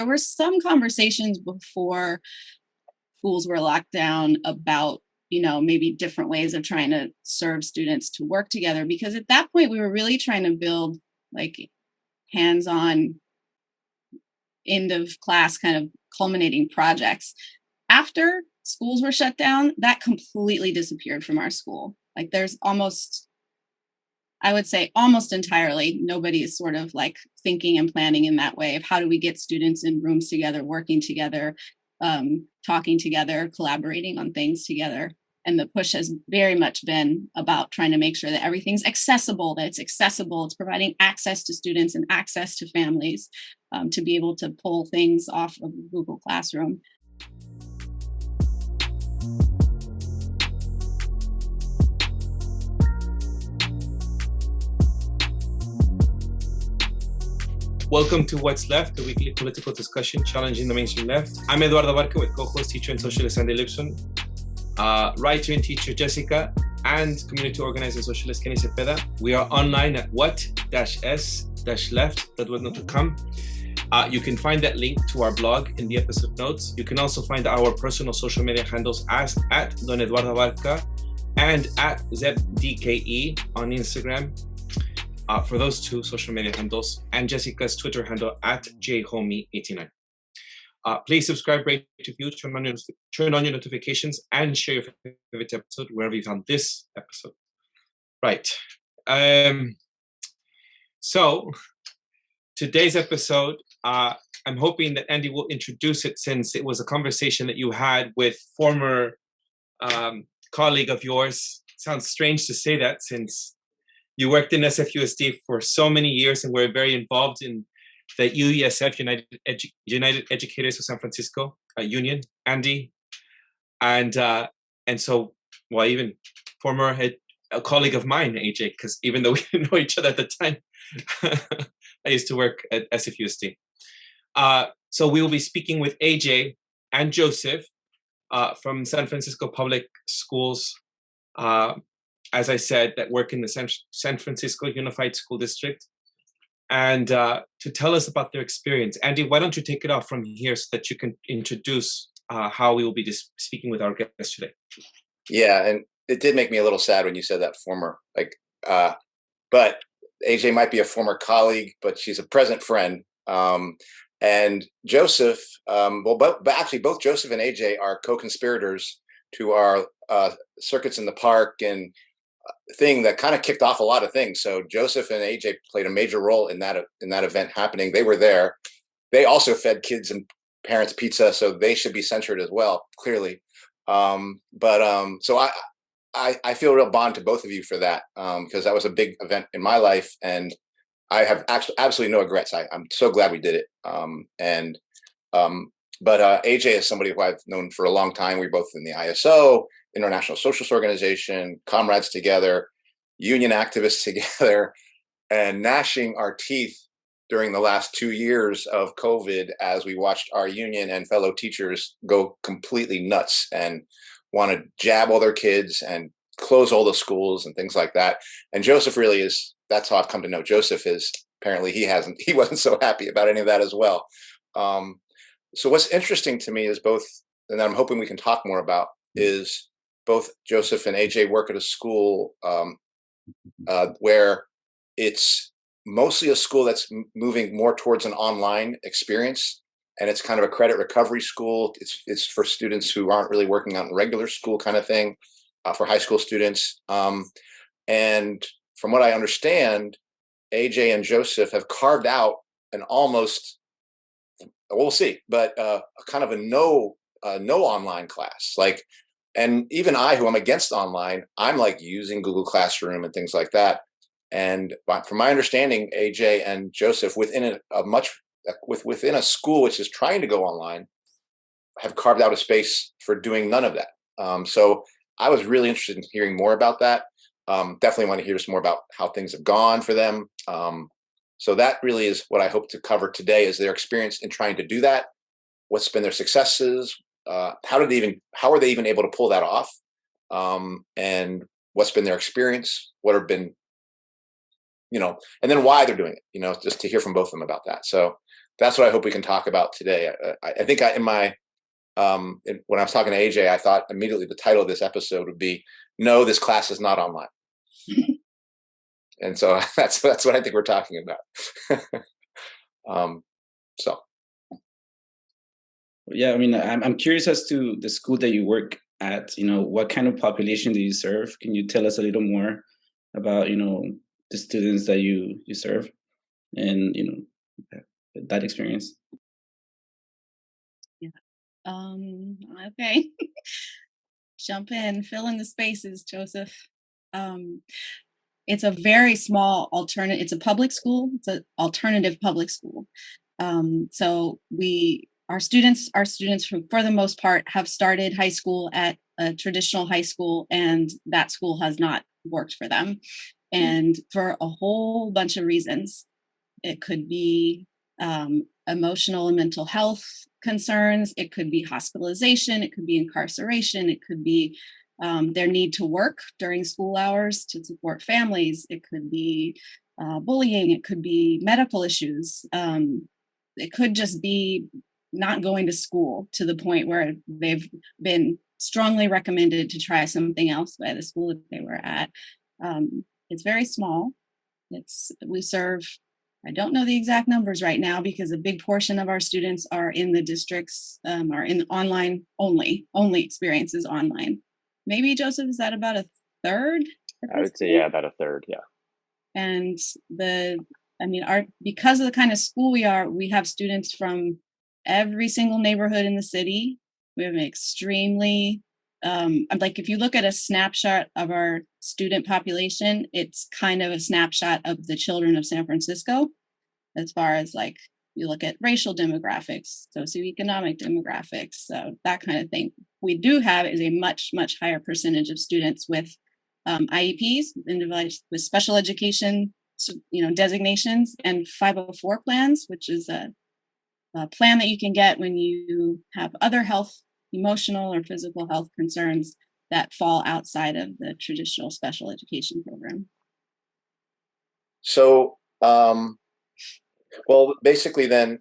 There were some conversations before schools were locked down about, maybe different ways of trying to serve students to work together. Because at that point, we were really trying to build like hands-on end of class kind of culminating projects. After schools were shut down, that completely disappeared from our school. Like there's I would say almost entirely, nobody is sort of like thinking and planning in that way of how do we get students in rooms together, working together, talking together, collaborating on things together. And the push has very much been about trying to make sure that everything's accessible, it's providing access to students and access to families to be able to pull things off of Google Classroom. Welcome to What's Left, the weekly political discussion challenging the mainstream left. I'm Eduardo Barca with co-host, teacher and socialist Andy Lipson, writer and teacher Jessica, and community organizer socialist Kenny Cepeda. We are online at what-s-left.webnote.com. You can find that link to our blog in the episode notes. You can also find our personal social media handles as at Don Eduardo Barca and at ZebDKE on Instagram. For those two social media handles, and Jessica's Twitter handle at jhomie89. Please subscribe, rate, review, turn on your notifications, and share your favorite episode wherever you found this episode. Right. So today's episode, I'm hoping that Andy will introduce it, since it was a conversation that you had with former colleague of yours. Sounds strange to say that, since you worked in SFUSD for so many years and were very involved in the UESF, United Educators of San Francisco Union, Andy. And so, well, even a colleague of mine, AJ, because even though we didn't know each other at the time, I used to work at SFUSD. So we will be speaking with AJ and Joseph from San Francisco Public Schools, as I said, that work in the San Francisco Unified School District, and to tell us about their experience. Andy, why don't you take it off from here so that you can introduce how we will be speaking with our guest today. Yeah, and it did make me a little sad when you said that former, but AJ might be a former colleague, but she's a present friend. And Joseph, but actually both Joseph and AJ are co-conspirators to our Circuits in the Park and thing that kind of kicked off a lot of things. So Joseph and AJ played a major role in that event happening. They were there. They also fed kids and parents pizza, so they should be censured as well, clearly. So I feel a real bond to both of you for that, because that was a big event in my life, and I have absolutely no regrets. I'm so glad we did it. But AJ is somebody who I've known for a long time. We're both in the ISO, International Socialist Organization, comrades together, union activists together, and gnashing our teeth during the last 2 years of COVID as we watched our union and fellow teachers go completely nuts and want to jab all their kids and close all the schools and things like that. And Joseph really is, that's how I've come to know Joseph, is apparently he wasn't so happy about any of that as well. So what's interesting to me is both, and I'm hoping we can talk more about, is both Joseph and AJ work at a school where it's mostly a school that's moving more towards an online experience, and it's kind of a credit recovery school. It's for students who aren't really working on regular school kind of thing, for high school students. And from what I understand, AJ and Joseph have carved out an almost, we'll see, but kind of a no online class. And even I, who I'm against online, I'm like using Google Classroom and things like that. And from my understanding, AJ and Joseph, within a school which is trying to go online, have carved out a space for doing none of that. So I was really interested in hearing more about that. Definitely want to hear some more about how things have gone for them. So that really is what I hope to cover today, is their experience in trying to do that. What's been their successes? How are they even able to pull that off? And what's been their experience? What have been, and then why they're doing it, just to hear from both of them about that. So that's what I hope we can talk about today. I think in my when I was talking to AJ, I thought immediately the title of this episode would be "No, this class is not online," and so that's what I think we're talking about. So Yeah, I mean, I'm curious as to the school that you work at. What kind of population do you serve? Can you tell us a little more about, the students that you serve and, that experience? Yeah. Okay. Jump in, fill in the spaces, Joseph. Um, it's a very small alternative. It's a public school. It's an alternative public school. So our students who, for the most part, have started high school at a traditional high school, and that school has not worked for them, and for a whole bunch of reasons. It could be emotional and mental health concerns. It could be hospitalization. It could be incarceration. It could be their need to work during school hours to support families. It could be bullying. It could be medical issues. It could just be not going to school to the point where they've been strongly recommended to try something else by the school that they were at. It's very small. We serve, I don't know the exact numbers right now because a big portion of our students are in the districts, are in only experiences online. Maybe, Joseph, is that about a third? I would say, yeah, about a third, yeah. And because of the kind of school we are, we have students from every single neighborhood in the city. We have an extremely, if you look at a snapshot of our student population, it's kind of a snapshot of the children of San Francisco, as far as you look at racial demographics, socioeconomic demographics, that kind of thing. We do have is a much, much higher percentage of students with IEPs, individuals with special education, designations, and 504 plans, which is a plan that you can get when you have other health, emotional or physical health concerns that fall outside of the traditional special education program. So, well, basically then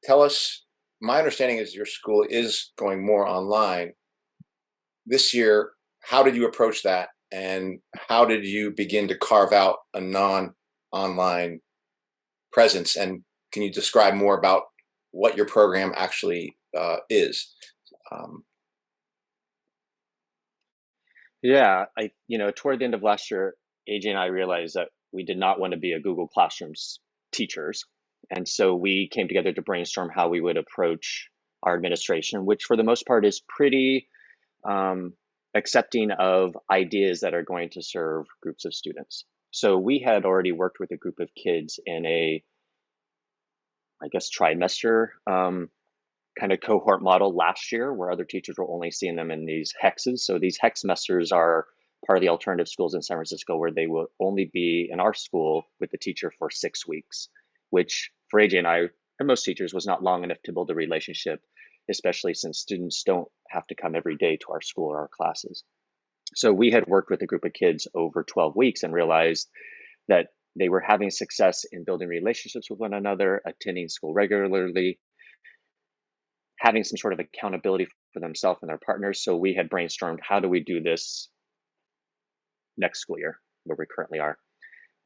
tell us, my understanding is your school is going more online. This year, how did you approach that? And how did you begin to carve out a non-online presence? And can you describe more about what your program actually is? Yeah, toward the end of last year, AJ and I realized that we did not want to be a Google Classrooms teachers. And so we came together to brainstorm how we would approach our administration, which for the most part is pretty accepting of ideas that are going to serve groups of students. So we had already worked with a group of kids in a, trimester kind of cohort model last year, where other teachers were only seeing them in these hexes. So these hex semesters are part of the alternative schools in San Francisco, where they will only be in our school with the teacher for 6 weeks, which for AJ and I and most teachers was not long enough to build a relationship, especially since students don't have to come every day to our school or our classes. So we had worked with a group of kids over 12 weeks and realized that they were having success in building relationships with one another, attending school regularly, having some sort of accountability for themselves and their partners. So we had brainstormed, how do we do this next school year, where we currently are?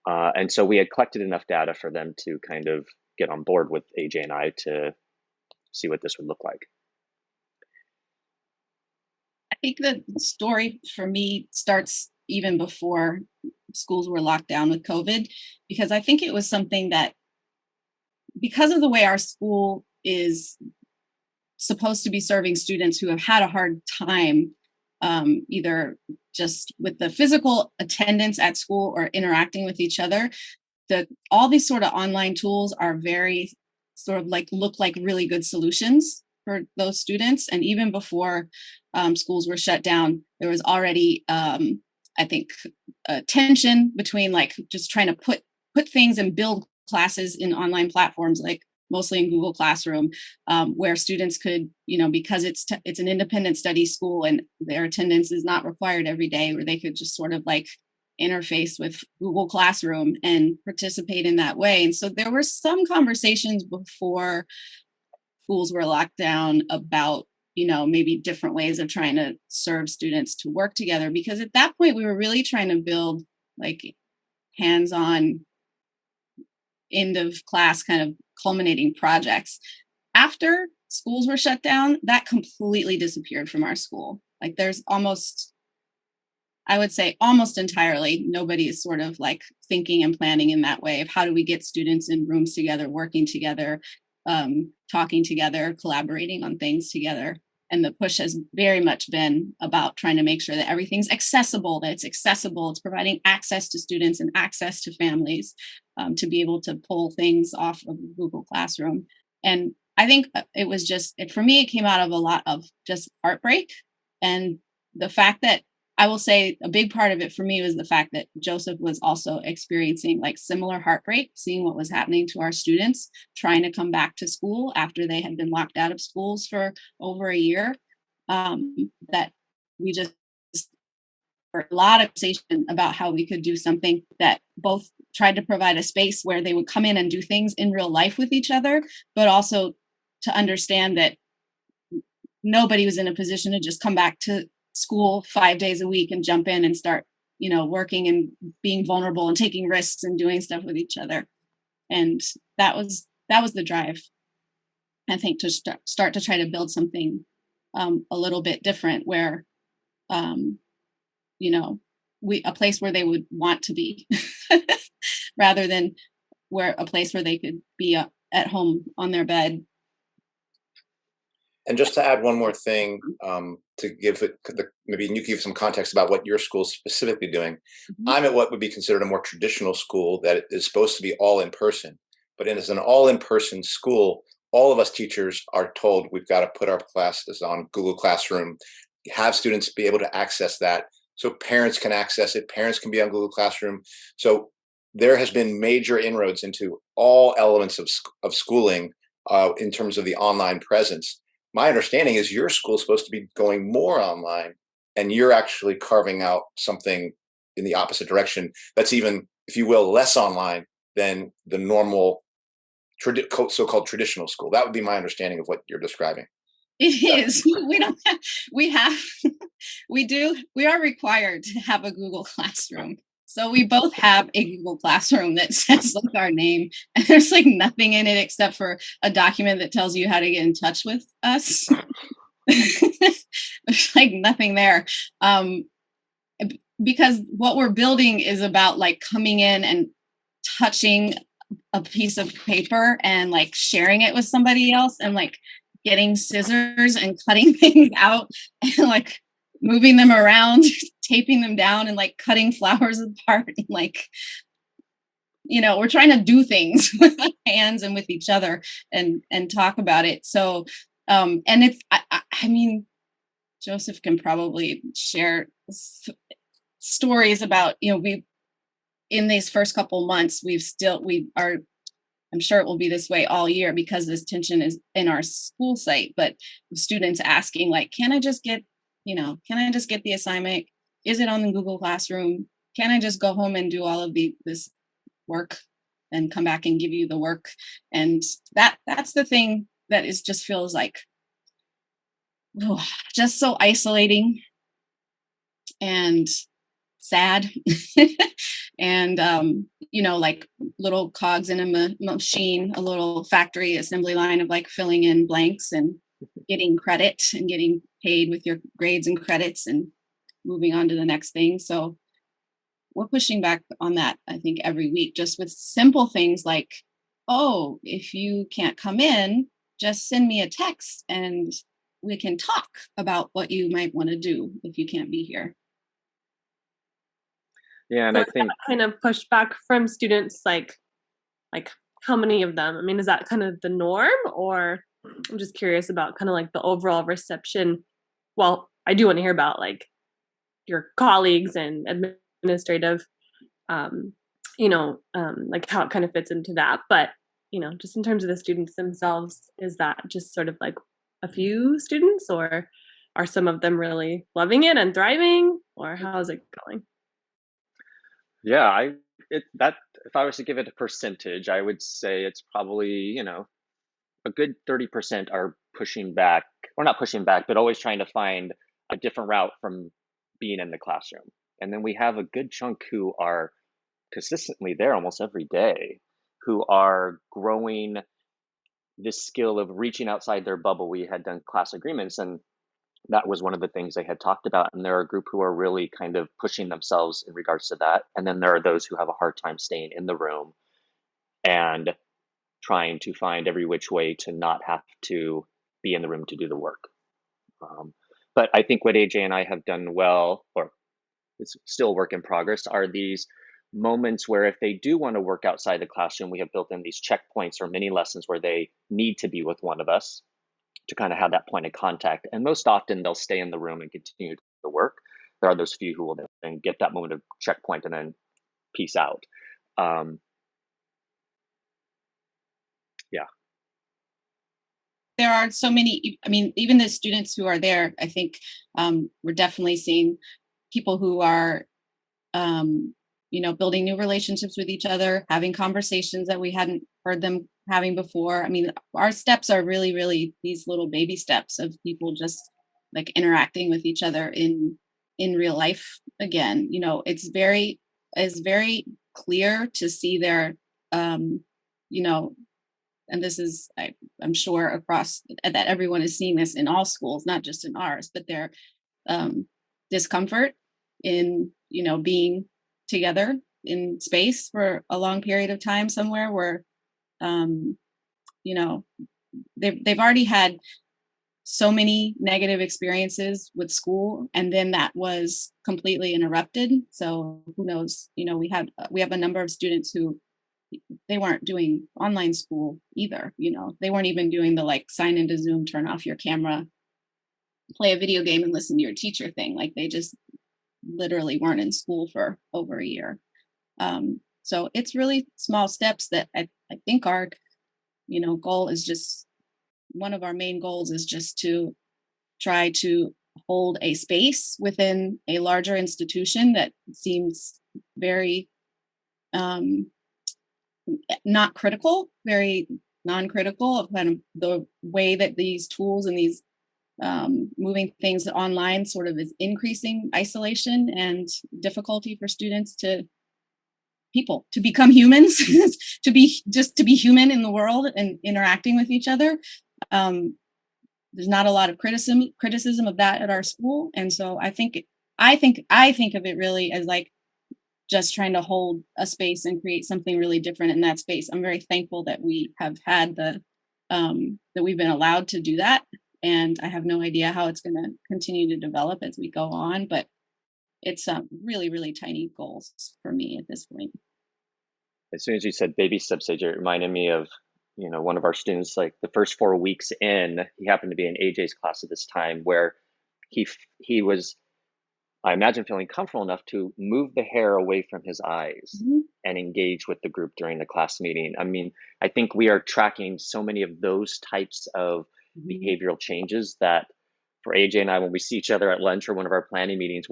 And so we had collected enough data for them to kind of get on board with AJ and I to see what this would look like. I think the story for me starts even before schools were locked down with COVID, because I think it was something that, because of the way our school is supposed to be serving students who have had a hard time, either just with the physical attendance at school or interacting with each other, all these sort of online tools are very sort of look like really good solutions for those students. And even before schools were shut down, there was already, I think, tension between just trying to put things and build classes in online platforms, mostly in Google Classroom, where students could, because it's an independent study school and their attendance is not required every day, where they could just sort of interface with Google Classroom and participate in that way. And so there were some conversations before schools were locked down about, maybe different ways of trying to serve students to work together, because at that point we were really trying to build like hands-on end of class kind of culminating projects. After schools were shut down, that completely disappeared from our school. Like there's I would say almost entirely, nobody is sort of like thinking and planning in that way of how do we get students in rooms together, working together, talking together, collaborating on things together. And the push has very much been about trying to make sure that everything's accessible, it's providing access to students and access to families to be able to pull things off of Google Classroom. And I think it was for me, it came out of a lot of just heartbreak. And the fact that I will say a big part of it for me was the fact that Joseph was also experiencing like similar heartbreak, seeing what was happening to our students, trying to come back to school after they had been locked out of schools for over a year. That we just for a lot of conversation about how we could do something that both tried to provide a space where they would come in and do things in real life with each other, but also to understand that nobody was in a position to just come back to school 5 days a week and jump in and start, working and being vulnerable and taking risks and doing stuff with each other. And that was the drive, I think, to start to try to build something a little bit different where, a place where they would want to be rather than a place where they could be at home on their bed. And just to add one more thing, to give it, maybe you can give some context about what your school is specifically doing. Mm-hmm. I'm at what would be considered a more traditional school that is supposed to be all in person. But as an all in person school, all of us teachers are told we've got to put our classes on Google Classroom, have students be able to access that so parents can access it. Parents can be on Google Classroom. So there has been major inroads into all elements of schooling in terms of the online presence. My understanding is your school is supposed to be going more online, and you're actually carving out something in the opposite direction that's even, if you will, less online than the normal so-called traditional school. That would be my understanding of what you're describing. It is. We are required to have a Google Classroom. So we both have a Google Classroom that says like our name, and there's like nothing in it except for a document that tells you how to get in touch with us. There's like nothing there. Because what we're building is about like coming in and touching a piece of paper and like sharing it with somebody else and like getting scissors and cutting things out and like moving them around, taping them down and like cutting flowers apart and like, we're trying to do things with our hands and with each other and talk about it. So, and it's, I mean, Joseph can probably share stories about, we, in these first couple months, I'm sure it will be this way all year because this tension is in our school site, but students asking like, can I just get the assignment? Is it on the Google Classroom? Can I just go home and do all of this work and come back and give you the work? And that's the thing that just feels like just so isolating and sad. And like little cogs in a machine, a little factory assembly line of like filling in blanks and getting credit and getting paid with your grades and credits and moving on to the next thing. So we're pushing back on that, I think, every week, just with simple things like, oh, if you can't come in, just send me a text and we can talk about what you might want to do if you can't be here. Yeah, and so I think kind of pushback from students, like how many of them? I mean, is that kind of the norm, or I'm just curious about kind of like the overall reception. Well, I do want to hear about like your colleagues and administrative, like how it kind of fits into that. But just in terms of the students themselves, is that just sort of like a few students, or are some of them really loving it and thriving, or how is it going? Yeah, that if I was to give it a percentage, I would say it's probably, a good 30% are pushing back, or not pushing back, but always trying to find a different route from being in the classroom. And then we have a good chunk who are consistently there almost every day, who are growing this skill of reaching outside their bubble. We had done class agreements, and that was one of the things they had talked about. And there are a group who are really kind of pushing themselves in regards to that. And then there are those who have a hard time staying in the room and trying to find every which way to not have to be in the room to do the work. But I think what AJ and I have done well, or it's still a work in progress, are these moments where if they do want to work outside the classroom, we have built in these checkpoints or mini lessons where they need to be with one of us to kind of have that point of contact. And most often they'll stay in the room and continue the work. There are those few who will then get that moment of checkpoint and then peace out. Yeah. There are so many, I mean, even the students who are there, I think we're definitely seeing people who are, building new relationships with each other, having conversations that we hadn't heard them having before. I mean, our steps are really, really these little baby steps of people just like interacting with each other in real life again. It's very clear to see their, and this is, I'm sure across that everyone is seeing this in all schools, not just in ours, but their discomfort in, being together in space for a long period of time somewhere where, they've already had so many negative experiences with school, and then that was completely interrupted. So who knows, we have a number of students who they weren't doing online school either. They weren't even doing the like sign into Zoom, turn off your camera, play a video game and listen to your teacher thing. Like they just literally weren't in school for over a year. So it's really small steps that I think our, goal is just, one of our main goals is just to try to hold a space within a larger institution that seems very, not critical, very non-critical of kind of the way that these tools and these moving things online sort of is increasing isolation and difficulty for students to become humans, to be human in the world and interacting with each other. There's not a lot of criticism of that at our school, and so I think of it really as like just trying to hold a space and create something really different in that space. I'm very thankful that we have had that we've been allowed to do that. And I have no idea how it's going to continue to develop as we go on, but it's really, really tiny goals for me at this point. As soon as you said baby steps, AJ, it reminded me of, one of our students, like the first 4 weeks in, he happened to be in AJ's class at this time where he was, I imagine, feeling comfortable enough to move the hair away from his eyes and engage with the group during the class meeting. I mean, I think we are tracking so many of those types of behavioral changes that for AJ and I, when we see each other at lunch or one of our planning meetings,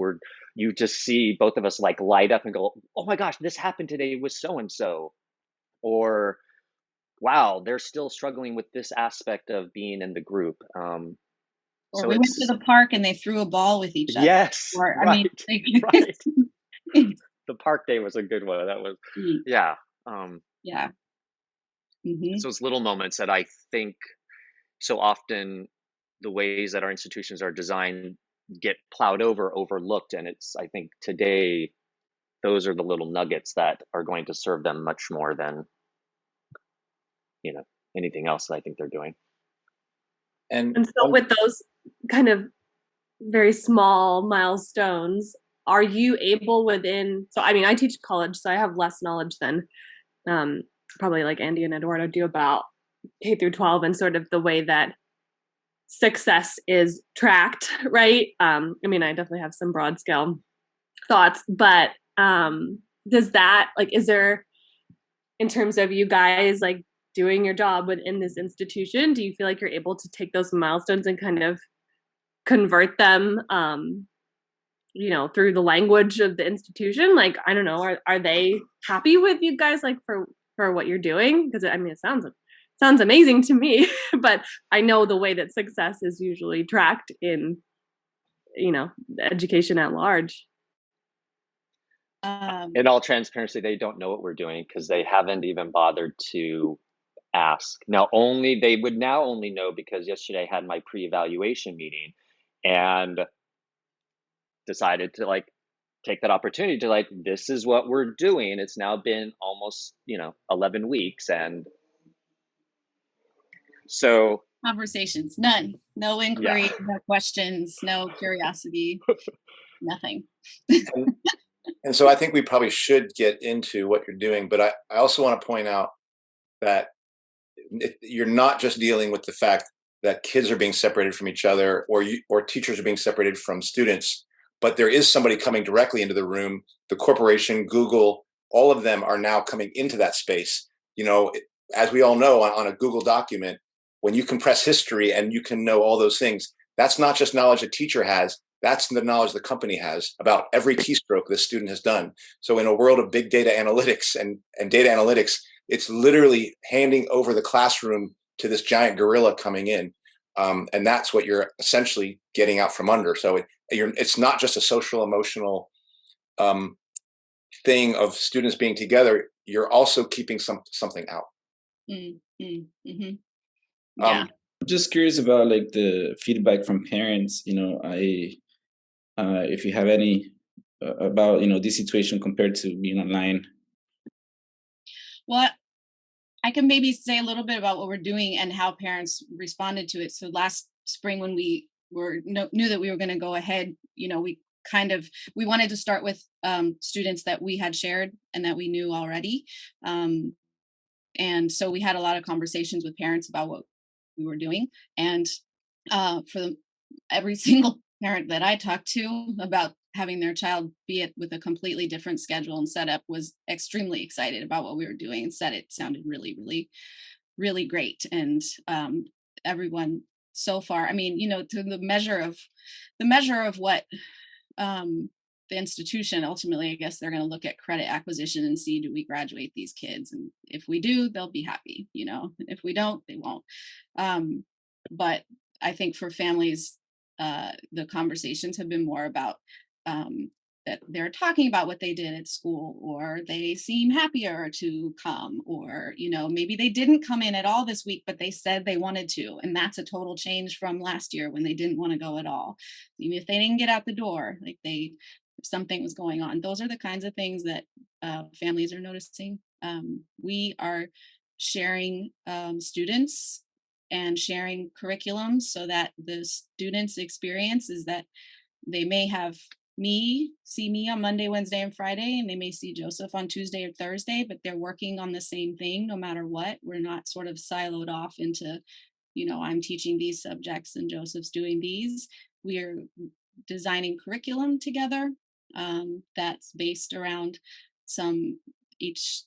you just see both of us like light up and go, oh my gosh, this happened today with so-and-so. Or, wow, they're still struggling with this aspect of being in the group. Or we went to the park and they threw a ball with each other. Yes, or, right, right. The park day was a good one. That was, yeah. Yeah. It's those little moments that I think so often the ways that our institutions are designed get plowed over, overlooked. And I think today, those are the little nuggets that are going to serve them much more than, anything else that I think they're doing. And so with those kind of very small milestones, are you able so I mean, I teach college, so I have less knowledge than probably like Andy and Eduardo do about K through 12 and sort of the way that success is tracked, right? I mean, I definitely have some broad scale thoughts, but does that, like, is there, in terms of you guys like doing your job within this institution, do you feel like you're able to take those milestones and kind of convert them through the language of the institution. Like, I don't know, are they happy with you guys, like, for what you're doing? Because I mean, it sounds amazing to me, but I know the way that success is usually tracked in, education at large. In all transparency, they don't know what we're doing because they haven't even bothered to ask. They would now only know because yesterday I had my pre-evaluation meeting and decided to like take that opportunity to like, this is what we're doing. It's now been almost 11 weeks, and so Conversations, none, no yeah. inquiry, no questions, no curiosity, nothing. And so I think we probably should get into what you're doing, but I also want to point out that you're not just dealing with the fact that kids are being separated from each other, or teachers are being separated from students, but there is somebody coming directly into the room. The corporation, Google, all of them are now coming into that space. As we all know, on a Google document, when you compress history and you can know all those things, that's not just knowledge a teacher has. That's the knowledge the company has about every keystroke this student has done. So in a world of big data analytics and data analytics, it's literally handing over the classroom to this giant gorilla coming in. And that's what you're essentially getting out from under. So it's not just a social emotional thing of students being together. You're also keeping something out. Mm-hmm. Yeah. I'm just curious about like the feedback from parents. If you have any about this situation compared to being online. Well, I can maybe say a little bit about what we're doing and how parents responded to it. So last spring, when we knew that we were going to go ahead, we wanted to start with students that we had shared and that we knew already. And so we had a lot of conversations with parents about what we were doing. And every single parent that I talked to about having their child be it with a completely different schedule and setup was extremely excited about what we were doing and said it sounded really, really, really great. And everyone so far, I mean, to the measure of what the institution ultimately, I guess they're going to look at credit acquisition and see, do we graduate these kids? And if we do, they'll be happy, if we don't, they won't. But I think for families, the conversations have been more about that they're talking about what they did at school, or they seem happier to come, or maybe they didn't come in at all this week, but they said they wanted to, and that's a total change from last year when they didn't want to go at all. Even if they didn't get out the door, like if something was going on. Those are the kinds of things that families are noticing. We are sharing students and sharing curriculum so that the students' experience is that they may have see me on Monday, Wednesday, and Friday, and they may see Joseph on Tuesday or Thursday, but they're working on the same thing no matter what. We're not sort of siloed off into, I'm teaching these subjects and Joseph's doing these. We're designing curriculum together that's based around each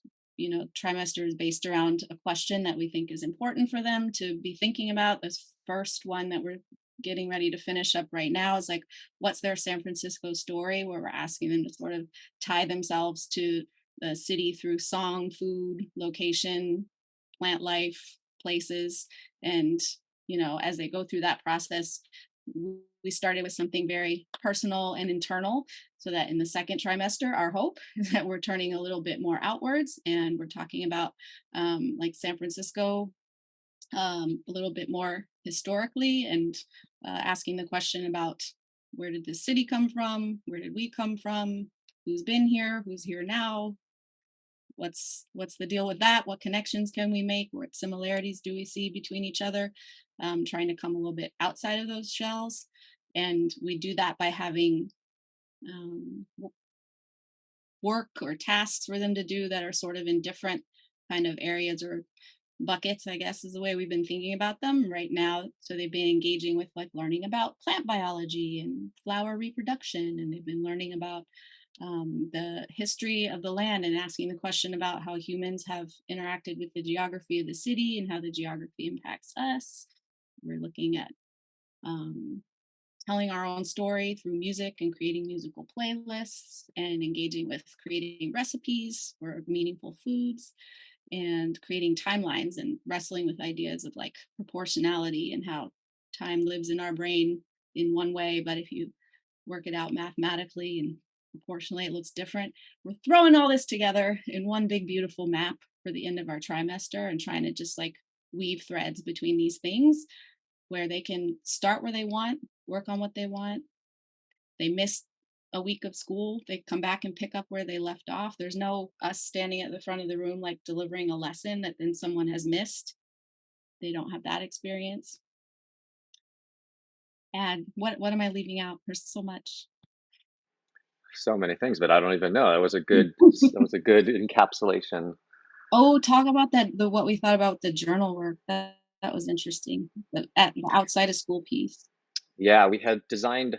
trimester is based around a question that we think is important for them to be thinking about. This first one that we're getting ready to finish up right now is like, what's their San Francisco story, where we're asking them to sort of tie themselves to the city through song, food, location, plant life, places. And as they go through that process, we started with something very personal and internal, so that in the second trimester, our hope is that we're turning a little bit more outwards, and we're talking about like San Francisco a little bit more historically, and asking the question about, where did this city come from? Where did we come from? Who's been here? Who's here now? What's the deal with that? What connections can we make? What similarities do we see between each other? Trying to come a little bit outside of those shells. And we do that by having work or tasks for them to do that are sort of in different kind of areas or buckets, I guess is the way we've been thinking about them right now. So they've been engaging with like learning about plant biology and flower reproduction, and they've been learning about the history of the land and asking the question about how humans have interacted with the geography of the city and how the geography impacts us. We're looking at telling our own story through music and creating musical playlists and engaging with creating recipes for meaningful foods and creating timelines and wrestling with ideas of like proportionality and how time lives in our brain in one way, but if you work it out mathematically and proportionally, it looks different. We're throwing all this together in one big, beautiful map for the end of our trimester and trying to just like weave threads between these things where they can start where they want, work on what they want. They miss a week of school, they come back and pick up where they left off. There's no us standing at the front of the room like delivering a lesson that then someone has missed. They don't have that experience. And what am I leaving out? There's so much. So many things, but I don't even know. That was a good encapsulation. Oh, talk about that. The what we thought about the journal work. That was interesting. The outside of school piece. Yeah, we had designed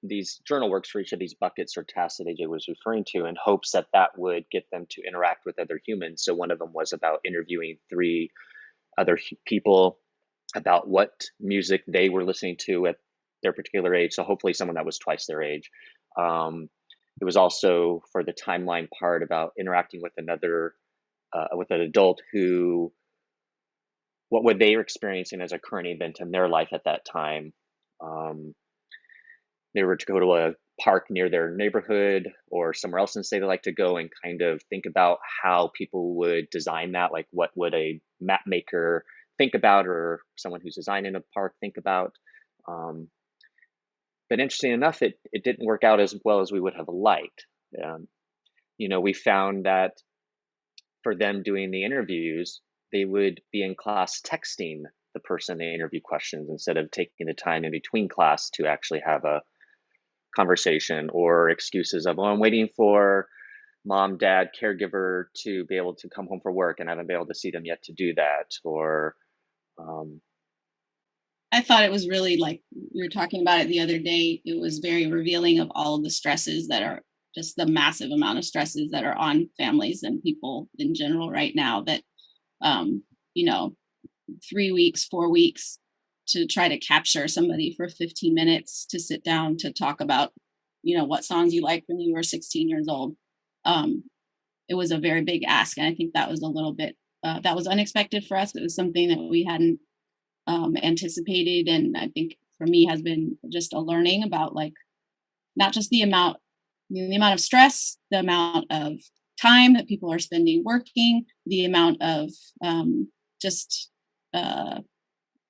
these journal works for each of these buckets or tasks that AJ was referring to in hopes that that would get them to interact with other humans. So one of them was about interviewing 3 other people about what music they were listening to at their particular age. So hopefully someone that was twice their age. It was also for the timeline part about interacting with with an adult who, what were they experiencing as a current event in their life at that time. They were to go to a park near their neighborhood or somewhere else in the state they like to go and kind of think about how people would design that, like what would a map maker think about or someone who's designing a park think about. But interesting enough, it didn't work out as well as we would have liked. We found that for them doing the interviews, they would be in class texting the person they interview questions instead of taking the time in between class to actually have a conversation, or excuses of, oh, I'm waiting for mom, dad, caregiver to be able to come home from work and I haven't been able to see them yet to do that. Or I thought it was really like we were talking about it the other day. It was very revealing of all of the stresses that are just the massive amount of stresses that are on families and people in general right now. That 3 weeks, 4 weeks to try to capture somebody for 15 minutes to sit down to talk about, what songs you liked when you were 16 years old. It was a very big ask. And I think that was a little bit, that was unexpected for us. It was something that we hadn't anticipated. And I think for me has been just a learning about like, not just the amount of stress, the amount of time that people are spending working, the amount of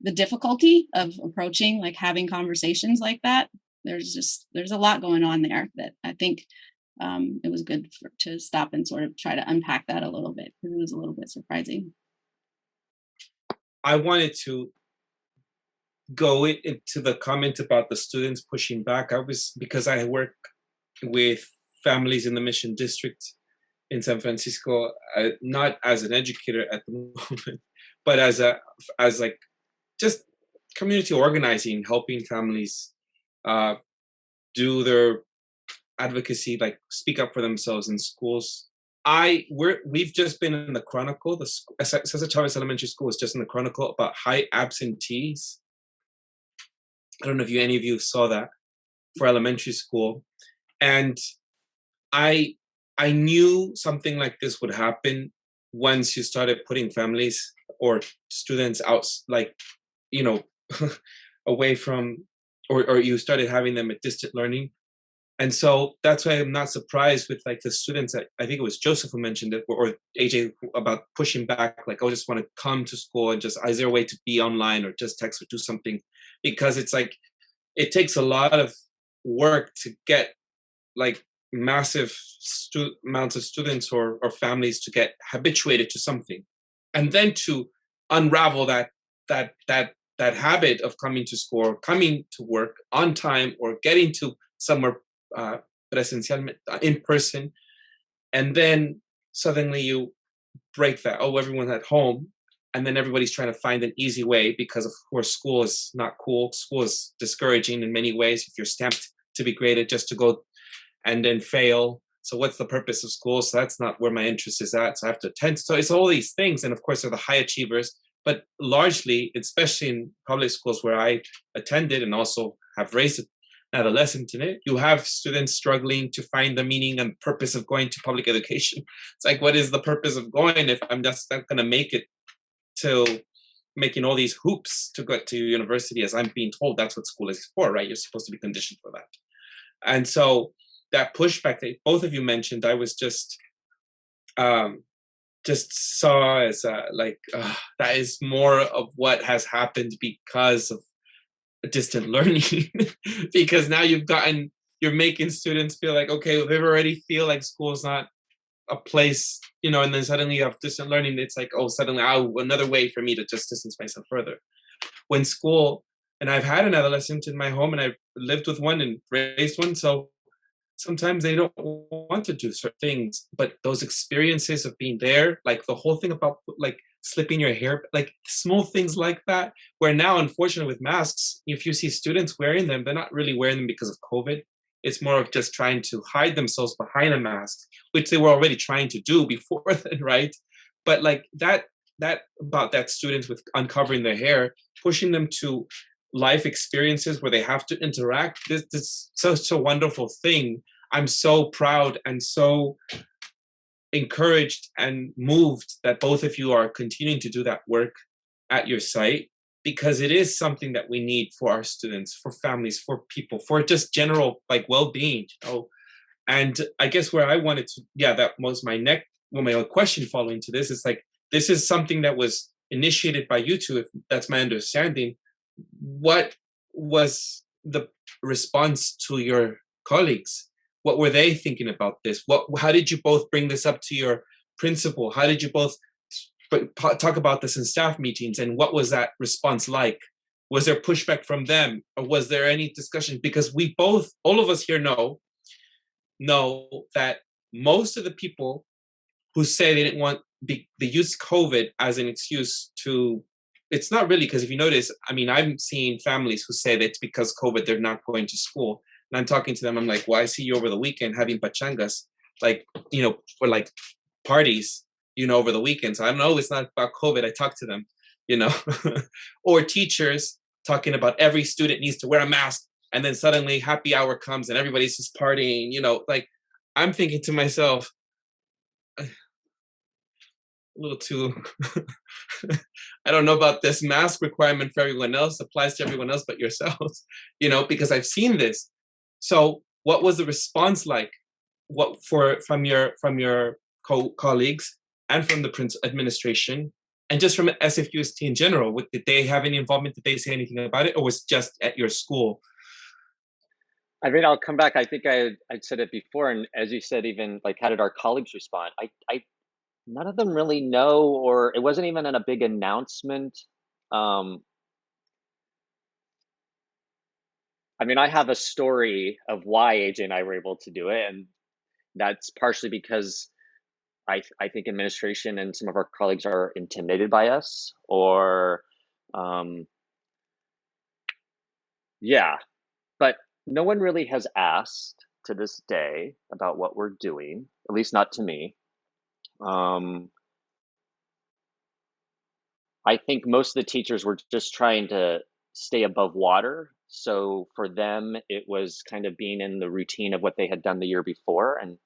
the difficulty of approaching, like having conversations like that. There's a lot going on there that I think it was good to stop and sort of try to unpack that a little bit, because it was a little bit surprising. I wanted to go into the comment about the students pushing back. Because I work with families in the Mission District in San Francisco, not as an educator at the moment, but as like just community organizing, helping families do their advocacy, like speak up for themselves in schools. We've just been in the Chronicle. The Cesar Chavez Elementary School is just in the Chronicle about high absentees. I don't know if any of you saw that for elementary school, and I knew something like this would happen once you started putting families or students out, like, away from, or you started having them at distant learning. And so that's why I'm not surprised with like the students that I think it was Joseph who mentioned it, or AJ, about pushing back, like, I just want to come to school and just, is there a way to be online or just text or do something? Because it's like, it takes a lot of work to get like massive amounts of students or families to get habituated to something, and then to unravel that habit of coming to school, or coming to work on time, or getting to somewhere presencial, in person, and then suddenly you break that. Oh, everyone's at home, and then everybody's trying to find an easy way, because of course school is not cool. School is discouraging in many ways. If you're stamped to be graded just to go and then fail, so what's the purpose of school? So that's not where my interest is at, so I have to attend. So it's all these things, and of course they're the high achievers, but largely, especially in public schools where I attended, and also have raised an adolescent in it. You have students struggling to find the meaning and purpose of going to public education. It's like, what is the purpose of going if I'm just not going to make it to making all these hoops to go to university, as I'm being told that's what school is for, right? You're supposed to be conditioned for that. And so that pushback that both of you mentioned, I was just saw as that is more of what has happened because of distant learning. Because now you're making students feel like, okay, they already feel like school's not a place, and then suddenly you have distant learning. It's like, oh, suddenly, another way for me to just distance myself further. When school, and I've had an adolescent in my home and I've lived with one and raised one, so sometimes they don't want to do certain things, but those experiences of being there, like the whole thing about like slipping your hair, like small things like that, where now, unfortunately, with masks, if you see students wearing them, they're not really wearing them because of COVID. It's more of just trying to hide themselves behind a mask, which they were already trying to do before then, right? But like that about that students with uncovering their hair, pushing them to life experiences where they have to interact. This is such a wonderful thing. I'm so proud and so encouraged and moved that both of you are continuing to do that work at your site, because it is something that we need for our students, for families, for people, for just general like well-being. And I guess where I wanted to, that was my question following to this is like, this is something that was initiated by you two, if that's my understanding. What was the response to your colleagues? What were they thinking about this? How did you both bring this up to your principal? How did you both talk about this in staff meetings? And what was that response like? Was there pushback from them? Or was there any discussion? Because we both, all of us here know that most of the people who say they didn't want, they use COVID as an excuse to, it's not really, because if you notice, I mean, I'm seeing families who say that it's because COVID, they're not going to school. And I'm talking to them, I'm like, well, I see you over the weekend having pachangas, like, for like parties, over the weekends. I know it's not about COVID. I talk to them, or teachers talking about every student needs to wear a mask. And then suddenly happy hour comes and everybody's just partying, like I'm thinking to myself, a little too, I don't know about this mask requirement for everyone else, applies to everyone else but yourselves, because I've seen this. So what was the response like? From your colleagues and from the administration and just from SFUST in general? Did they have any involvement? Did they say anything about it, or was it just at your school? I mean, I'll come back. I think I'd said it before, and as you said, even like, how did our colleagues respond? I none of them really know, or it wasn't even in a big announcement. I mean, I have a story of why AJ and I were able to do it, and that's partially because I think administration and some of our colleagues are intimidated by us, or but no one really has asked to this day about what we're doing, at least not to me. I think most of the teachers were just trying to stay above water. So for them, it was kind of being in the routine of what they had done the year before. And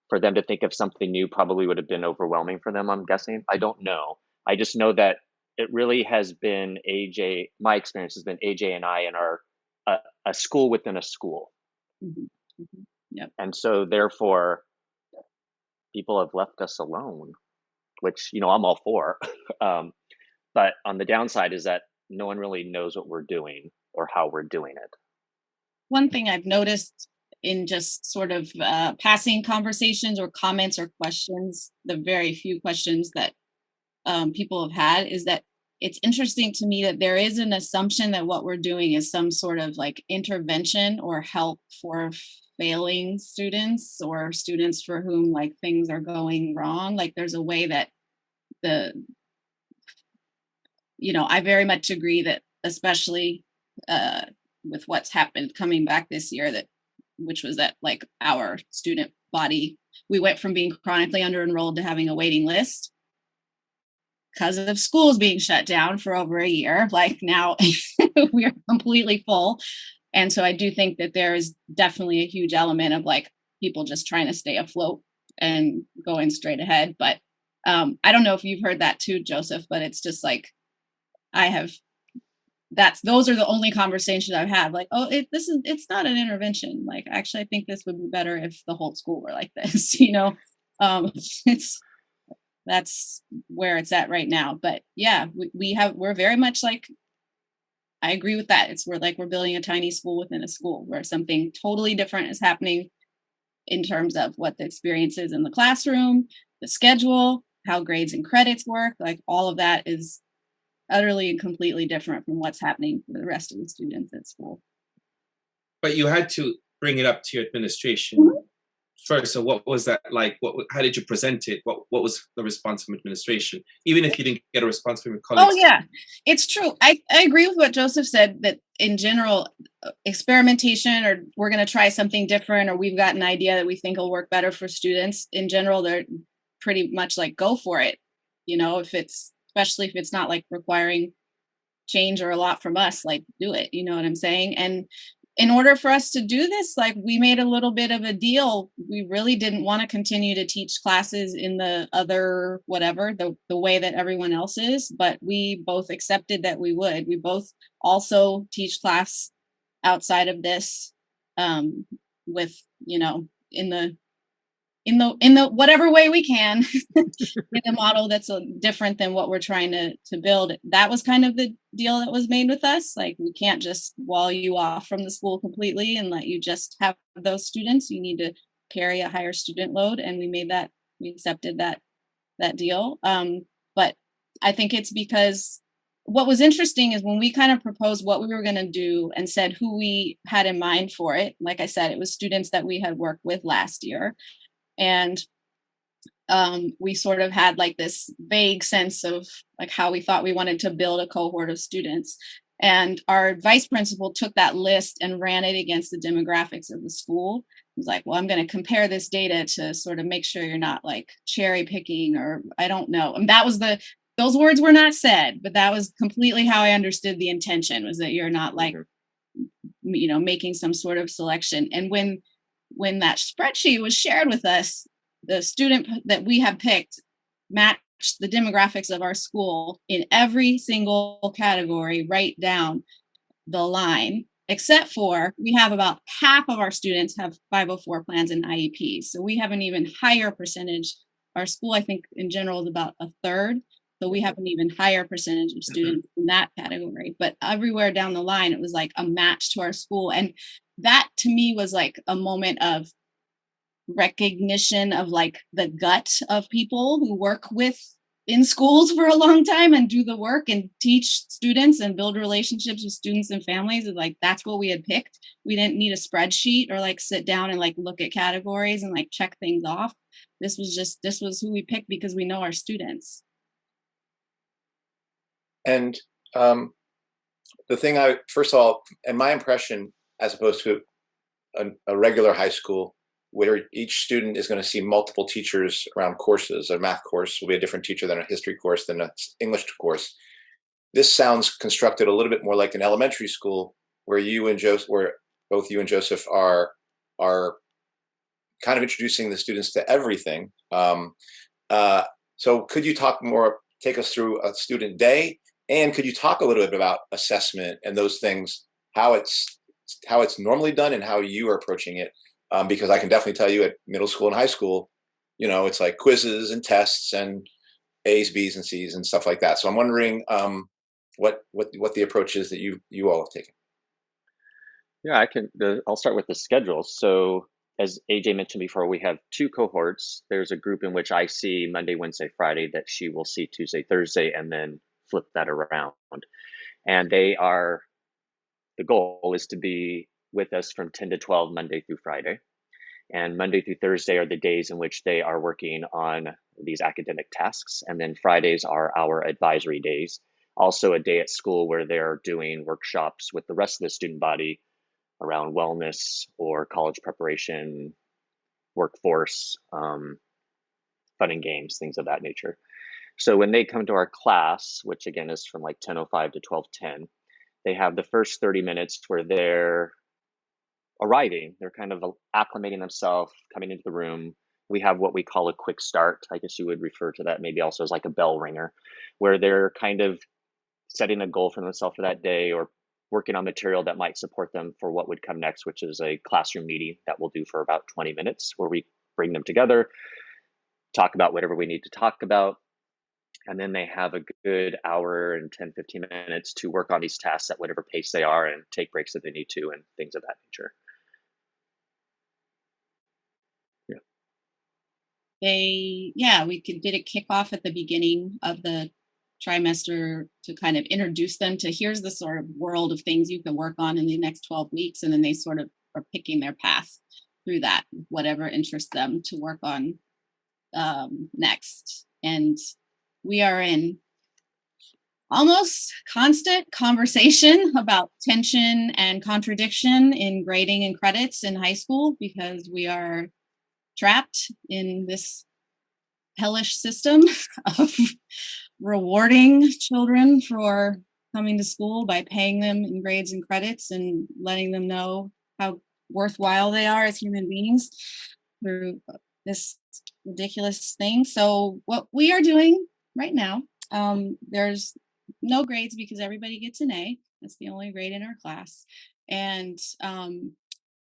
for them to think of something new probably would have been overwhelming for them, I'm guessing. I don't know. I just know that it really has been AJ, my experience has been AJ and I in a school within a school. Mm-hmm. Mm-hmm. Yep. And so therefore, people have left us alone, which, I'm all for. But on the downside is that no one really knows what we're doing or how we're doing it. One thing I've noticed in just sort of passing conversations or comments or questions, the very few questions that people have had, is that it's interesting to me that there is an assumption that what we're doing is some sort of like intervention or help for failing students or students for whom like things are going wrong. Like there's a way that I very much agree that, especially with what's happened coming back this year, which was that like our student body, we went from being chronically under-enrolled to having a waiting list because of schools being shut down for over a year. Like now we are completely full. And so I do think that there is definitely a huge element of like people just trying to stay afloat and going straight ahead. But I don't know if you've heard that too, Joseph, but it's just like I have those are the only conversations I've had. Like, oh, it's not an intervention. Like, actually, I think this would be better if the whole school were like this. It's that's where it's at right now. But yeah, we're very much like, I agree with that. We're building a tiny school within a school where something totally different is happening in terms of what the experience is in the classroom, the schedule, how grades and credits work. Like all of that is utterly and completely different from what's happening for the rest of the students at school. But you had to bring it up to your administration first. So what was that like? How did you present it? What was the response from administration? Even if you didn't get a response from your colleagues? Oh yeah, it's true. I agree with what Joseph said, that in general, experimentation, or we're going to try something different, or we've got an idea that we think will work better for students. In general, they're pretty much like, go for it. Especially if it's not like requiring change or a lot from us, like do it. You know what I'm saying? And in order for us to do this, like we made a little bit of a deal. We really didn't want to continue to teach classes in the other, whatever, the way that everyone else is, but we both accepted that we would. We both also teach class outside of this, with, in the whatever way we can, in a model that's different than what we're trying to build. That was kind of the deal that was made with us. Like, we can't just wall you off from the school completely and let you just have those students. You need to carry a higher student load, and we accepted that deal. But I think it's because what was interesting is when we kind of proposed what we were going to do and said who we had in mind for it. Like I said, it was students that we had worked with last year. And we sort of had like this vague sense of like how we thought we wanted to build a cohort of students. And our vice principal took that list and ran it against the demographics of the school. He was like, well, I'm going to compare this data to sort of make sure you're not like cherry picking, or I don't know. And those words were not said, but that was completely how I understood the intention, was that you're not like, making some sort of selection. And when that spreadsheet was shared with us, the student that we had picked matched the demographics of our school in every single category, right down the line, except for we have about half of our students have 504 plans and IEPs. So we have an even higher percentage. Our school, I think in general, is about a third. So we have an even higher percentage of students in that category. But everywhere down the line, it was like a match to our school. And that to me was like a moment of recognition of like the gut of people who work in schools for a long time and do the work and teach students and build relationships with students and families. And like, that's what we had picked. We didn't need a spreadsheet or like sit down and like look at categories and like check things off. This was who we picked because we know our students. And the thing first of all, and my impression, as opposed to a regular high school where each student is going to see multiple teachers around courses, a math course will be a different teacher than a history course, than an English course. This sounds constructed a little bit more like an elementary school where both you and Joseph are kind of introducing the students to everything. So could you take us through a student day? And could you talk a little bit about assessment and those things, how it's normally done and how you are approaching it? Because I can definitely tell you at middle school and high school, it's like quizzes and tests and A's, B's, and C's and stuff like that. So I'm wondering what the approach is that you all have taken. Yeah, I'll start with the schedule. So as AJ mentioned before, we have two cohorts. There's a group in which I see Monday, Wednesday, Friday that she will see Tuesday, Thursday, and then flip that around. And the goal is to be with us from 10 to 12 Monday through Friday. And Monday through Thursday are the days in which they are working on these academic tasks. And then Fridays are our advisory days. Also a day at school where they're doing workshops with the rest of the student body around wellness or college preparation, workforce, fun and games, things of that nature. So when they come to our class, which again is from like 10:05 to 12:10, they have the first 30 minutes where they're arriving. They're kind of acclimating themselves, coming into the room. We have what we call a quick start. I guess you would refer to that maybe also as like a bell ringer, where they're kind of setting a goal for themselves for that day, or working on material that might support them for what would come next, which is a classroom meeting that we'll do for about 20 minutes, where we bring them together, talk about whatever we need to talk about, and then they have a good hour and 10, 15 minutes to work on these tasks at whatever pace they are, and take breaks if they need to, and things of that nature. We did a kickoff at the beginning of the trimester to kind of introduce them to, here's the sort of world of things you can work on in the next 12 weeks. And then they sort of are picking their path through that, whatever interests them to work on next. And we are in almost constant conversation about tension and contradiction in grading and credits in high school, because we are trapped in this hellish system of rewarding children for coming to school by paying them in grades and credits and letting them know how worthwhile they are as human beings through this ridiculous thing. So what we are doing right now, there's no grades because everybody gets an A. That's the only grade in our class. And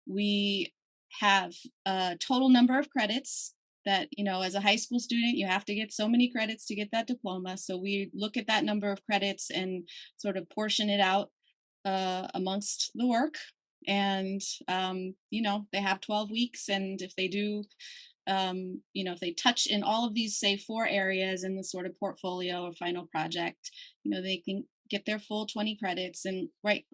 we have a total number of credits that, as a high school student, you have to get so many credits to get that diploma. So we look at that number of credits and sort of portion it out amongst the work. And, they have 12 weeks. And if they do, if they touch in all of these, say, 4 areas in the sort of portfolio or final project, they can get their full 20 credits. And right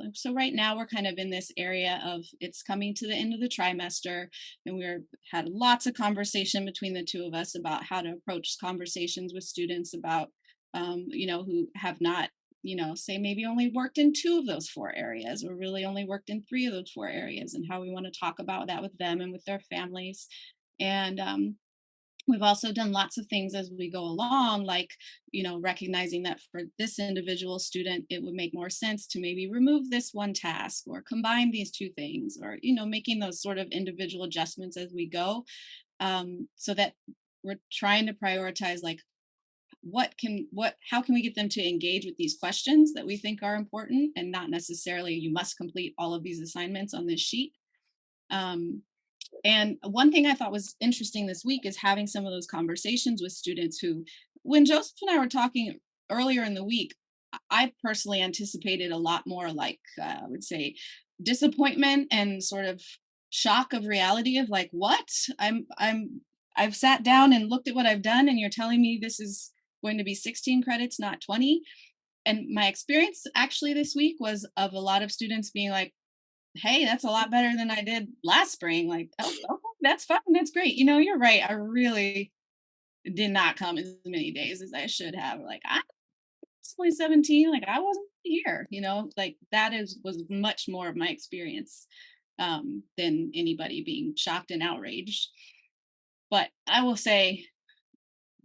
now we're kind of in this area of, it's coming to the end of the trimester, and we're had lots of conversation between the two of us about how to approach conversations with students about, who have not, say maybe only worked in 2 of those 4 areas, or really only worked in 3 of those 4 areas, and how we want to talk about that with them and with their families. And we've also done lots of things as we go along, like, recognizing that for this individual student, it would make more sense to maybe remove this one task or combine these 2 things, or, making those sort of individual adjustments as we go, so that we're trying to prioritize, like, how can we get them to engage with these questions that we think are important, and not necessarily you must complete all of these assignments on this sheet. And one thing I thought was interesting this week is having some of those conversations with students who, when Joseph and I were talking earlier in the week, I personally anticipated a lot more, like, I would say, disappointment and sort of shock of reality of, like, what? I've sat down and looked at what I've done, and you're telling me this is going to be 16 credits, not 20. And my experience actually this week was of a lot of students being like, hey, that's a lot better than I did last spring. Like, oh, okay, that's fine. That's great. You're right. I really did not come as many days as I should have. Like, I was only 17. Like, I wasn't here, like that was much more of my experience than anybody being shocked and outraged. But I will say,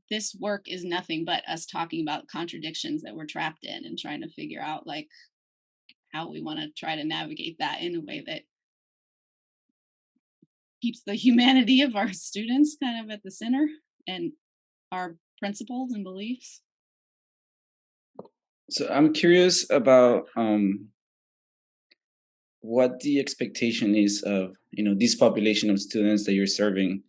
this work is nothing but us talking about contradictions that we're trapped in and trying to figure out, like, how we want to try to navigate that in a way that keeps the humanity of our students kind of at the center, and our principles and beliefs. So I'm curious about what the expectation is of this population of students that you're serving.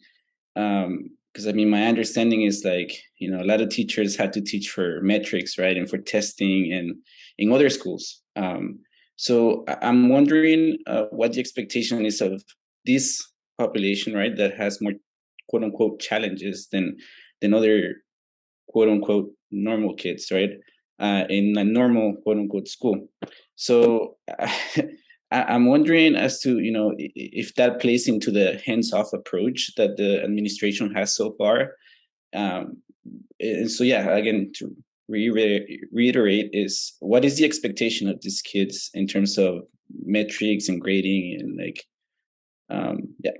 Because my understanding is, like, a lot of teachers had to teach for metrics, right, and for testing, and in other schools. So I'm wondering what the expectation is of this population, right, that has more quote unquote challenges than other quote unquote normal kids, right, in a normal quote unquote school. So I'm wondering as to, if that plays into the hands-off approach that the administration has so far. And so, yeah, again, to reiterate is, what is the expectation of these kids in terms of metrics and grading and, like, yeah.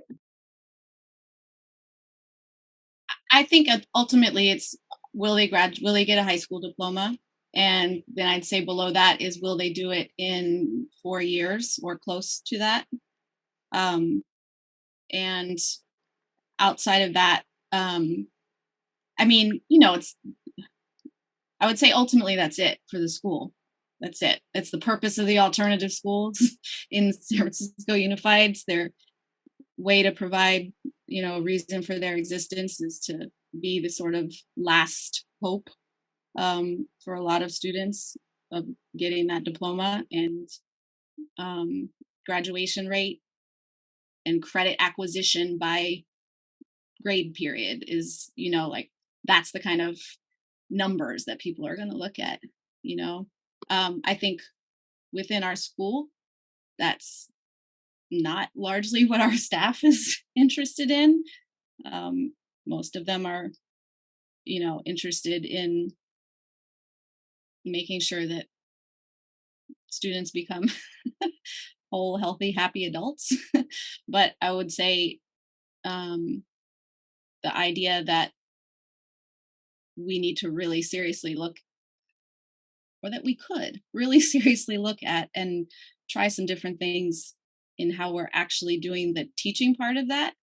I think ultimately it's, will they get a high school diploma? And then I'd say below that is, will they do it in 4 years or close to that? And outside of that, I mean, I would say ultimately that's it for the school. That's it. That's the purpose of the alternative schools in San Francisco Unified. It's their way to provide, a reason for their existence is to be the sort of last hope for a lot of students of getting that diploma, and graduation rate and credit acquisition by grade period is, that's the kind of numbers that people are going to look at. I think within our school, that's not largely what our staff is interested in. Most of them are, interested in making sure that students become whole, healthy, happy adults. But I would say the idea that we need to really seriously look, or that we could really seriously look at and try some different things in how we're actually doing the teaching part of that,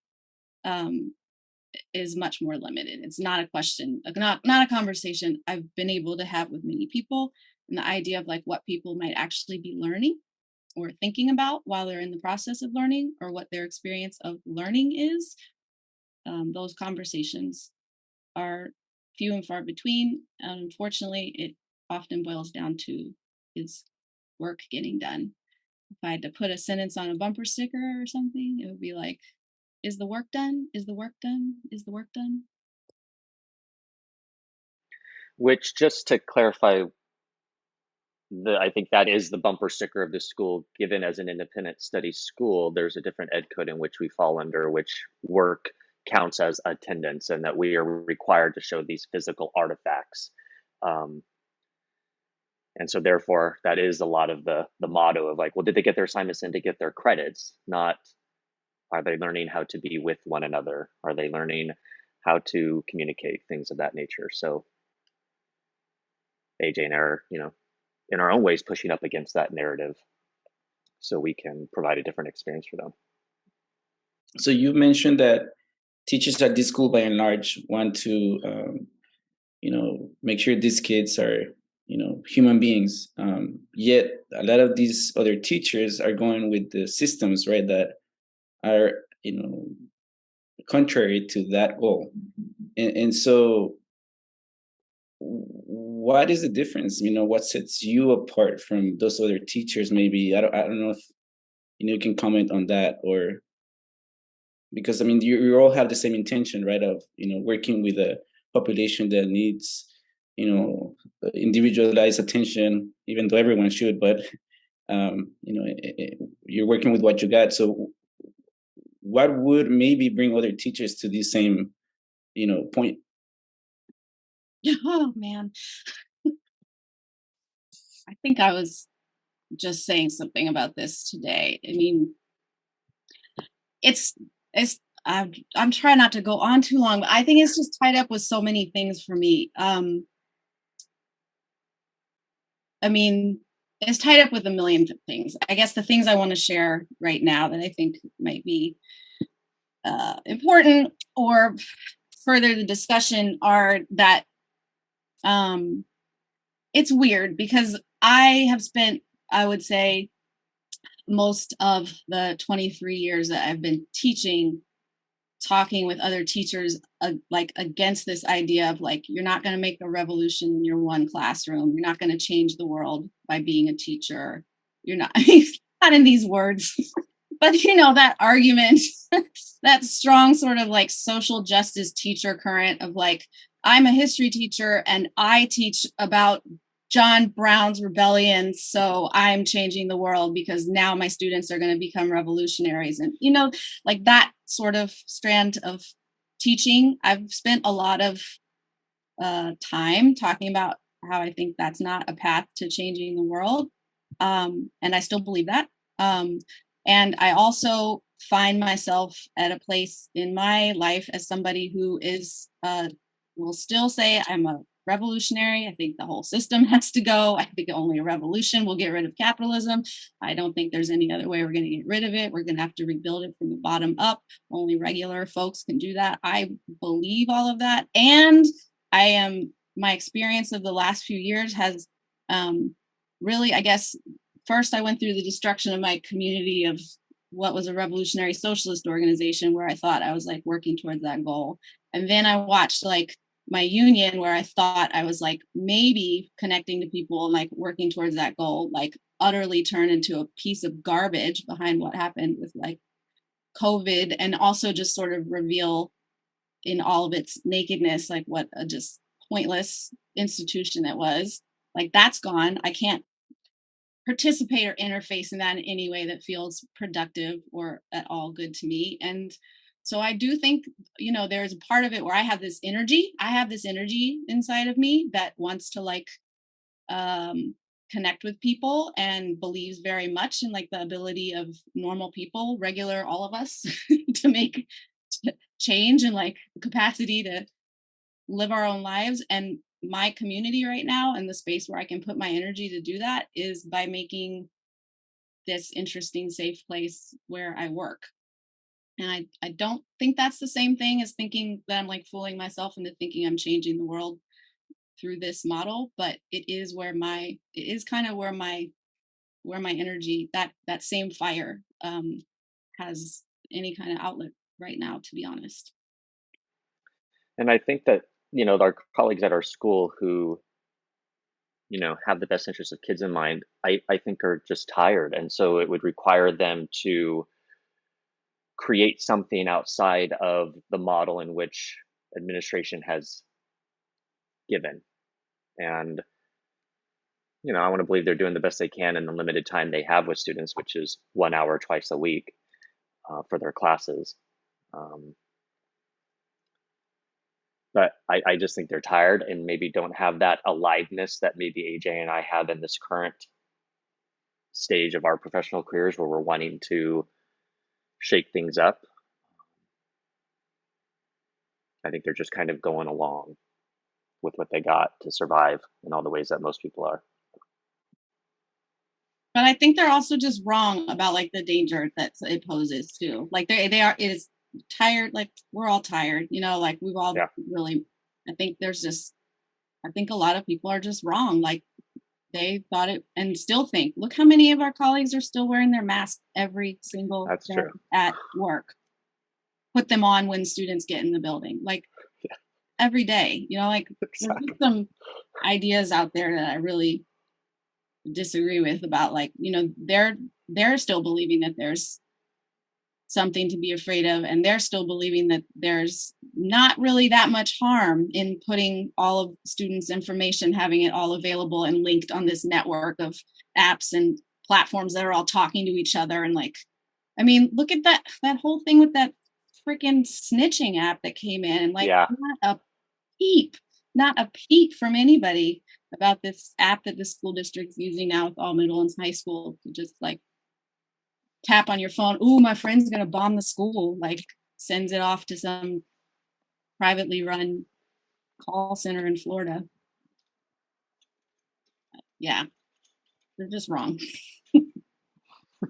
is much more limited. It's not a question, not a conversation I've been able to have with many people. And the idea of like what people might actually be learning or thinking about while they're in the process of learning, or what their experience of learning is, those conversations are few and far between. Unfortunately, it often boils down to, is work getting done? If I had to put a sentence on a bumper sticker or something, it would be like, is the work done? Is the work done? Is the work done? Which, just to clarify, I think that is the bumper sticker of the school. Given as an independent study school, there's a different ed code in which we fall under, which work counts as attendance, and that we are required to show these physical artifacts. And so therefore, that is a lot of the motto of like, well, did they get their assignments in to get their credits? Not, are they learning how to be with one another? Are they learning how to communicate, things of that nature? So AJ and I are, in our own ways, pushing up against that narrative so we can provide a different experience for them. So you mentioned that teachers at this school, by and large, want to, make sure these kids are, human beings. Yet a lot of these other teachers are going with the systems, right, that are, contrary to that goal. And so what is the difference? What sets you apart from those other teachers? Maybe I don't know if you can comment on that, or because you all have the same intention, right, of working with a population that needs individualized attention, even though everyone should, but you're working with what you got. So what would maybe bring other teachers to the same point? Oh man. I think I was just saying something about this today. I mean, it's I'm trying not to go on too long, but I think it's just tied up with so many things for me. I mean, it's tied up with a million things. I guess the things I want to share right now that I think might be important or further the discussion are that it's weird because I have spent, I would say, most of the 23 years that I've been teaching, talking with other teachers like against this idea of like, you're not going to make a revolution in your one classroom. You're not going to change the world by being a teacher. You're not, not in these words, but that argument, that strong sort of like social justice teacher current of like, I'm a history teacher and I teach about John Brown's rebellion, so I'm changing the world because now my students are going to become revolutionaries. And, like that sort of strand of teaching, I've spent a lot of time talking about how I think that's not a path to changing the world. And I still believe that. And I also find myself at a place in my life as somebody who is, will still say I'm a revolutionary. I think the whole system has to go. I think only a revolution will get rid of capitalism. I don't think there's any other way we're going to get rid of it. We're going to have to rebuild it from the bottom up. Only regular folks can do that. I believe all of that. And my experience of the last few years has really, I guess, first I went through the destruction of my community of what was a revolutionary socialist organization where I thought I was like working towards that goal. And then I watched like my union where I thought I was like maybe connecting to people and like working towards that goal, like utterly turn into a piece of garbage behind what happened with like COVID, and also just sort of reveal in all of its nakedness, like what a just pointless institution it was. Like that's gone. I can't participate or interface in that in any way that feels productive or at all good to me. And so I do think, you know, there's a part of it where I have this energy inside of me that wants to like connect with people and believes very much in like the ability of normal people, regular, all of us to make change and like the capacity to live our own lives. And my community right now and the space where I can put my energy to do that is by making this interesting, safe place where I work. And I don't think that's the same thing as thinking that I'm like fooling myself into thinking I'm changing the world through this model, but it is kind of where my energy, that same fire has any kind of outlet right now, to be honest. And I think that, you know, our colleagues at our school who, you know, have the best interests of kids in mind, I think are just tired. And so it would require them to create something outside of the model in which administration has given. And, you know, I want to believe they're doing the best they can in the limited time they have with students, which is 1 hour twice a week for their classes. But I just think they're tired and maybe don't have that aliveness that maybe AJ and I have in this current stage of our professional careers where we're wanting to shake things up. I think they're just kind of going along with what they got to survive in all the ways that most people are. But I think they're also just wrong about like the danger that it poses too. Like they are, it is tired. Like we're all tired, you know, like we've all really, I think a lot of people are just wrong. Like they thought it and still think, look how many of our colleagues are still wearing their mask every single day at work. Put them on when students get in the building, like every day, you know, like there's some ideas out there that I really disagree with about like, you know, they're still believing that there's something to be afraid of, and they're still believing that there's not really that much harm in putting all of students' information, having it all available and linked on this network of apps and platforms that are all talking to each other. And like, I mean, look at that whole thing with that freaking snitching app that came in, and like not a peep from anybody about this app that the school district's using now with all middle and high school to just like tap on your phone. Ooh, my friend's gonna bomb the school. Like sends it off to some privately run call center in Florida. Yeah, they're just wrong.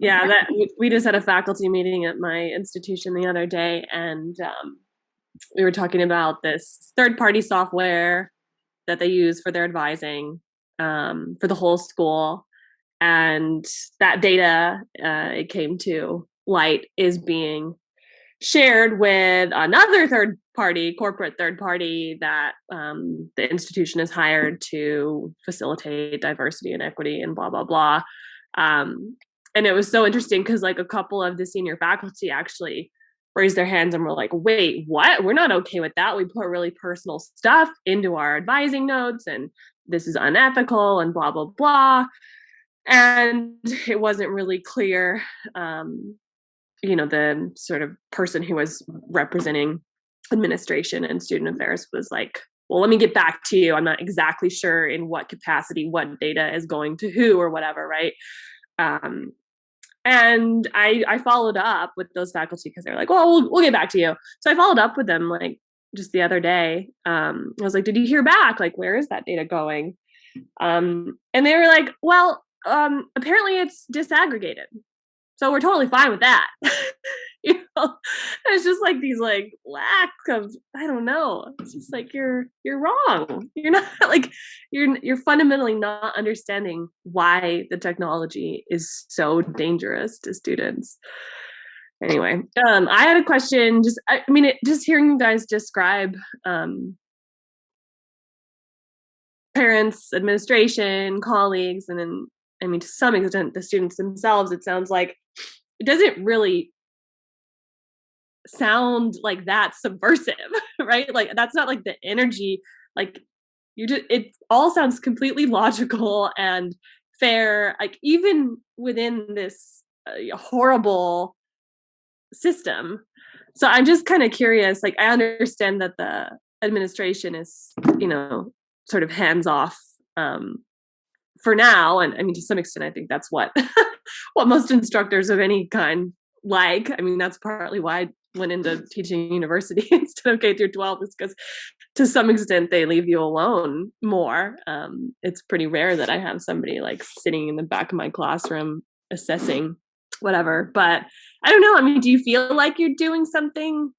Yeah, that we just had a faculty meeting at my institution the other day, and we were talking about this third-party software that they use for their advising for the whole school. And that data, it came to light, is being shared with another corporate third party that the institution has hired to facilitate diversity and equity and blah, blah, blah. And it was so interesting because like a couple of the senior faculty actually raised their hands and were like, wait, what? We're not okay with that. We put really personal stuff into our advising notes and this is unethical and blah, blah, blah. And it wasn't really clear, you know, the sort of person who was representing administration and student affairs was like, well, let me get back to you. I'm not exactly sure in what capacity, what data is going to who or whatever, right? And I followed up with those faculty because they're like, well, we'll get back to you. So I followed up with them like, just the other day. I was like, did you hear back? Like, where is that data going? And they were like, well, apparently it's disaggregated. So we're totally fine with that. You know, it's just like these like lack of, I don't know. It's just like you're wrong. You're not like you're fundamentally not understanding why the technology is so dangerous to students. Anyway, I had a question. Just hearing you guys describe parents, administration, colleagues, and then to some extent the students themselves, it sounds like it doesn't really sound like that subversive, right? Like that's not like the energy, like it all sounds completely logical and fair, like even within this horrible system. So I'm just kind of curious, like I understand that the administration is, sort of hands off for now, and to some extent I think that's what what most instructors of any kind like. That's partly why I went into teaching university instead of K through 12, is because to some extent they leave you alone more. It's pretty rare that I have somebody like sitting in the back of my classroom assessing whatever, but I don't know. Do you feel like you're doing something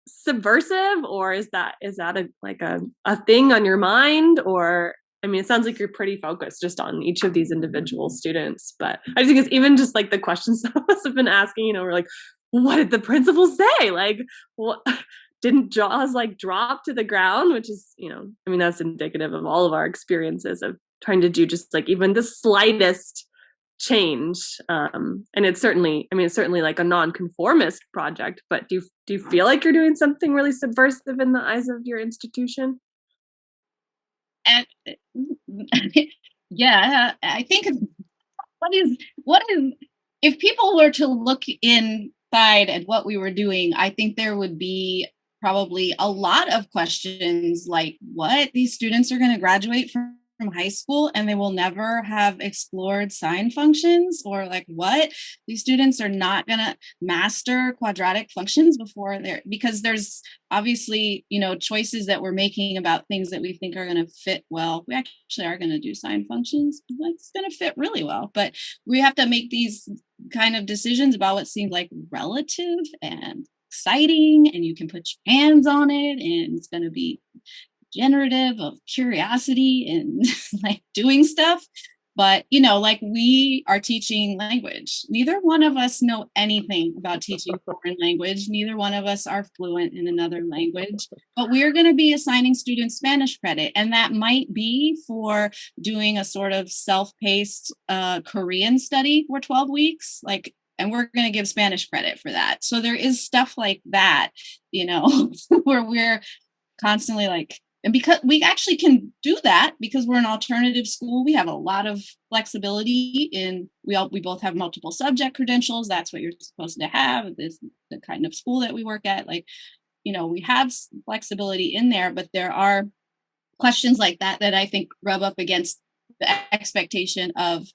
subversive, or is that a thing on your mind? Or it sounds like you're pretty focused just on each of these individual students, but I just think it's even just like the questions some of us have been asking, we're like, what did the principal say? Like, what didn't jaws like drop to the ground? Which is, that's indicative of all of our experiences of trying to do just like even the slightest change. And it's certainly like a non-conformist project, but do you feel like you're doing something really subversive in the eyes of your institution? And yeah, I think what is if people were to look inside at what we were doing, I think there would be probably a lot of questions like, what, these students are going to graduate from high school and they will never have explored sine functions, or like, what, these students are not going to master quadratic functions before because there's obviously choices that we're making about things that we think are going to fit well. We actually are going to do sine functions, it's going to fit really well, but we have to make these kind of decisions about what seems like relative and exciting, and you can put your hands on it, and it's going to be generative of curiosity and like doing stuff. But like we are teaching language. Neither one of us know anything about teaching foreign language. Neither one of us are fluent in another language, but we're going to be assigning students Spanish credit. And that might be for doing a sort of self-paced Korean study for 12 weeks. And we're going to give Spanish credit for that. So there is stuff like that, where we're constantly like, and because we actually can do that because we're an alternative school, we have a lot of flexibility we both have multiple subject credentials. That's what you're supposed to have. This the kind of school that we work at. We have flexibility in there, but there are questions like that I think rub up against the expectation of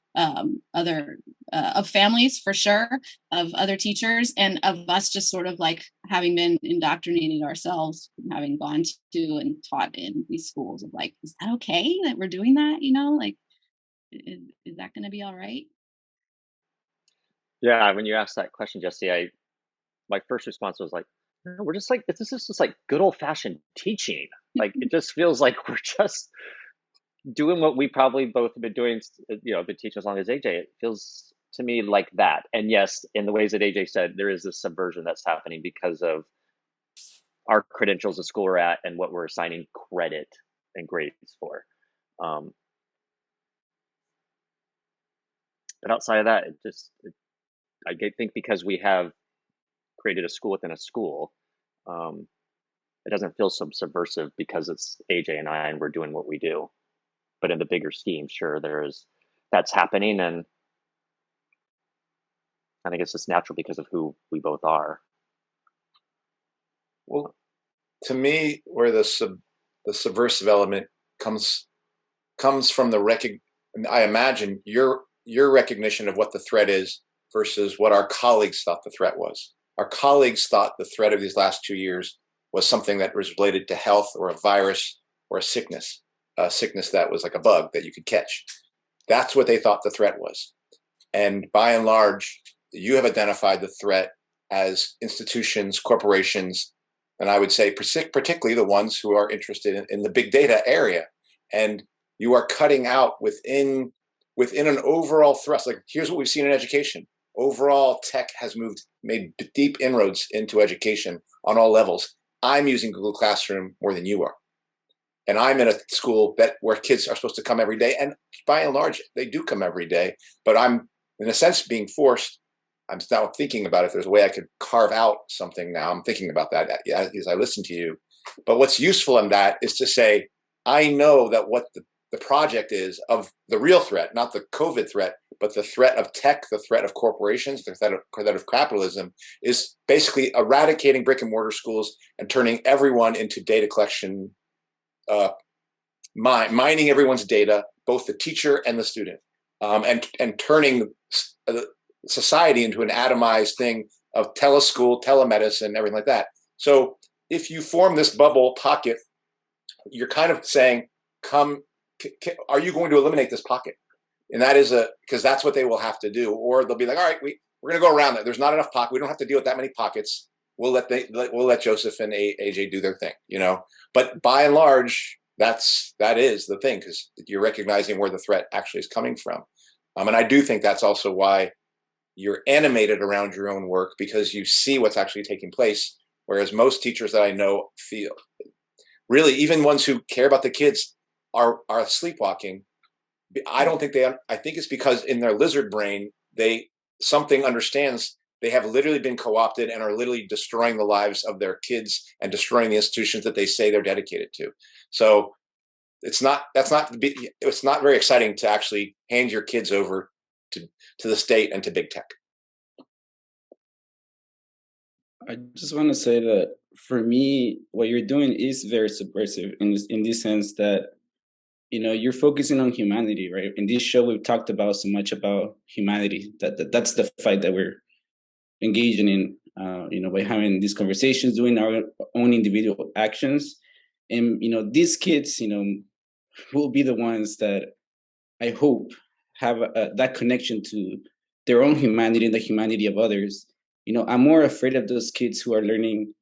other of families, for sure, of other teachers, and of us just sort of like having been indoctrinated ourselves, having gone to and taught in these schools of like, is that okay that we're doing that? Is that going to be all right? Yeah, when you asked that question, Jesse, my first response was like, no, we're just like, this is just like good old fashioned teaching. Like, it just feels like we're just doing what we probably both have been doing, been teaching as long as AJ. It feels to me like that. And yes, in the ways that AJ said, there is this subversion that's happening because of our credentials, the school we're at, and what we're assigning credit and grades for. But outside of that, I think because we have created a school within a school, it doesn't feel so subversive because it's AJ and I, and we're doing what we do. But in the bigger scheme, sure, that's happening, and I think it's just natural because of who we both are. Well, to me, where the subversive element comes from I imagine your recognition of what the threat is versus what our colleagues thought the threat was. Our colleagues thought the threat of these last 2 years was something that was related to health or a virus or a sickness that was like a bug that you could catch. That's what they thought the threat was. And by and large, you have identified the threat as institutions, corporations, and I would say particularly the ones who are interested in the big data area. And you are cutting out within an overall thrust. Like, here's what we've seen in education. Overall, tech has made deep inroads into education on all levels. I'm using Google Classroom more than you are. And I'm in a school where kids are supposed to come every day. And by and large, they do come every day. But I'm, in a sense, being forced. I'm now thinking about if there's a way I could carve out something now. I'm thinking about that as I listen to you. But what's useful in that is to say, I know that what the project is of the real threat, not the COVID threat, but the threat of tech, the threat of corporations, the threat of capitalism, is basically eradicating brick and mortar schools and turning everyone into data collection, mining everyone's data, both the teacher and the student, and turning society into an atomized thing of teleschool, telemedicine, everything like that. So if you form this bubble pocket, you're kind of saying, are you going to eliminate this pocket? And that is because that's what they will have to do. Or they'll be like, all right, we're going to go around that. There's not enough pocket. We don't have to deal with that many pockets. We'll let Joseph and AJ do their thing, But by and large, that is the thing, because you're recognizing where the threat actually is coming from. And I do think that's also why you're animated around your own work, because you see what's actually taking place. Whereas most teachers that I know feel, really, even ones who care about the kids, are sleepwalking. I think it's because in their lizard brain, something understands they have literally been co-opted and are literally destroying the lives of their kids and destroying the institutions that they say they're dedicated to. So it's not very exciting to actually hand your kids over to the state and to big tech. I just want to say that for me, what you're doing is very subversive in this sense that, you're focusing on humanity, right? In this show, we've talked about so much about humanity. That's the fight that we're engaging in, by having these conversations, doing our own individual actions. And, these kids, will be the ones that I hope have that connection to their own humanity and the humanity of others. I'm more afraid of those kids who are learning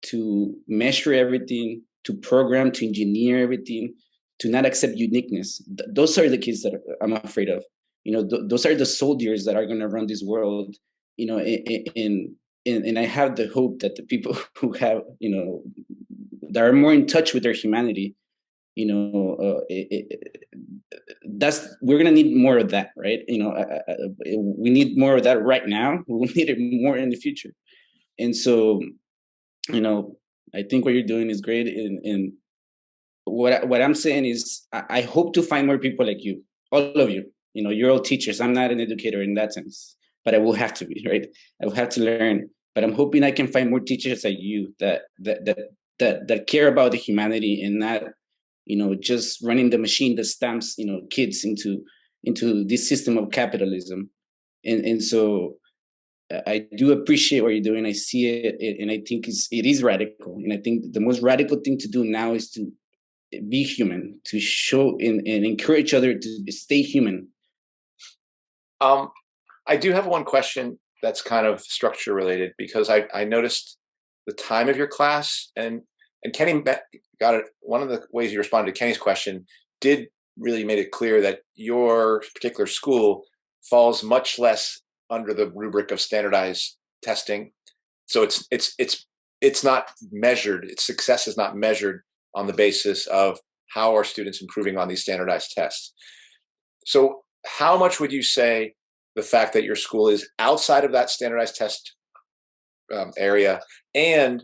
to measure everything, to program, to engineer everything, to not accept uniqueness. Those are the kids that I'm afraid of. Those are the soldiers that are going to run this world. And I have the hope that the people who have, that are more in touch with their humanity, we're gonna need more of that, right? We need more of that right now. We will need it more in the future. And so, I think what you're doing is great. And what I'm saying is, I hope to find more people like you, all of you. You're all teachers. I'm not an educator in that sense, but I will have to be, right? I will have to learn. But I'm hoping I can find more teachers like you that care about the humanity and not, just running the machine that stamps, kids into this system of capitalism. And so I do appreciate what you're doing. I see it, and I think it is radical. And I think the most radical thing to do now is to be human, to show and encourage others to stay human. I do have one question that's kind of structure related, because I noticed the time of your class, and Kenny got it. One of the ways you responded to Kenny's question did really made it clear that your particular school falls much less under the rubric of standardized testing. So it's not measured. Its success is not measured on the basis of how are students improving on these standardized tests. So how much would you say the fact that your school is outside of that standardized test area and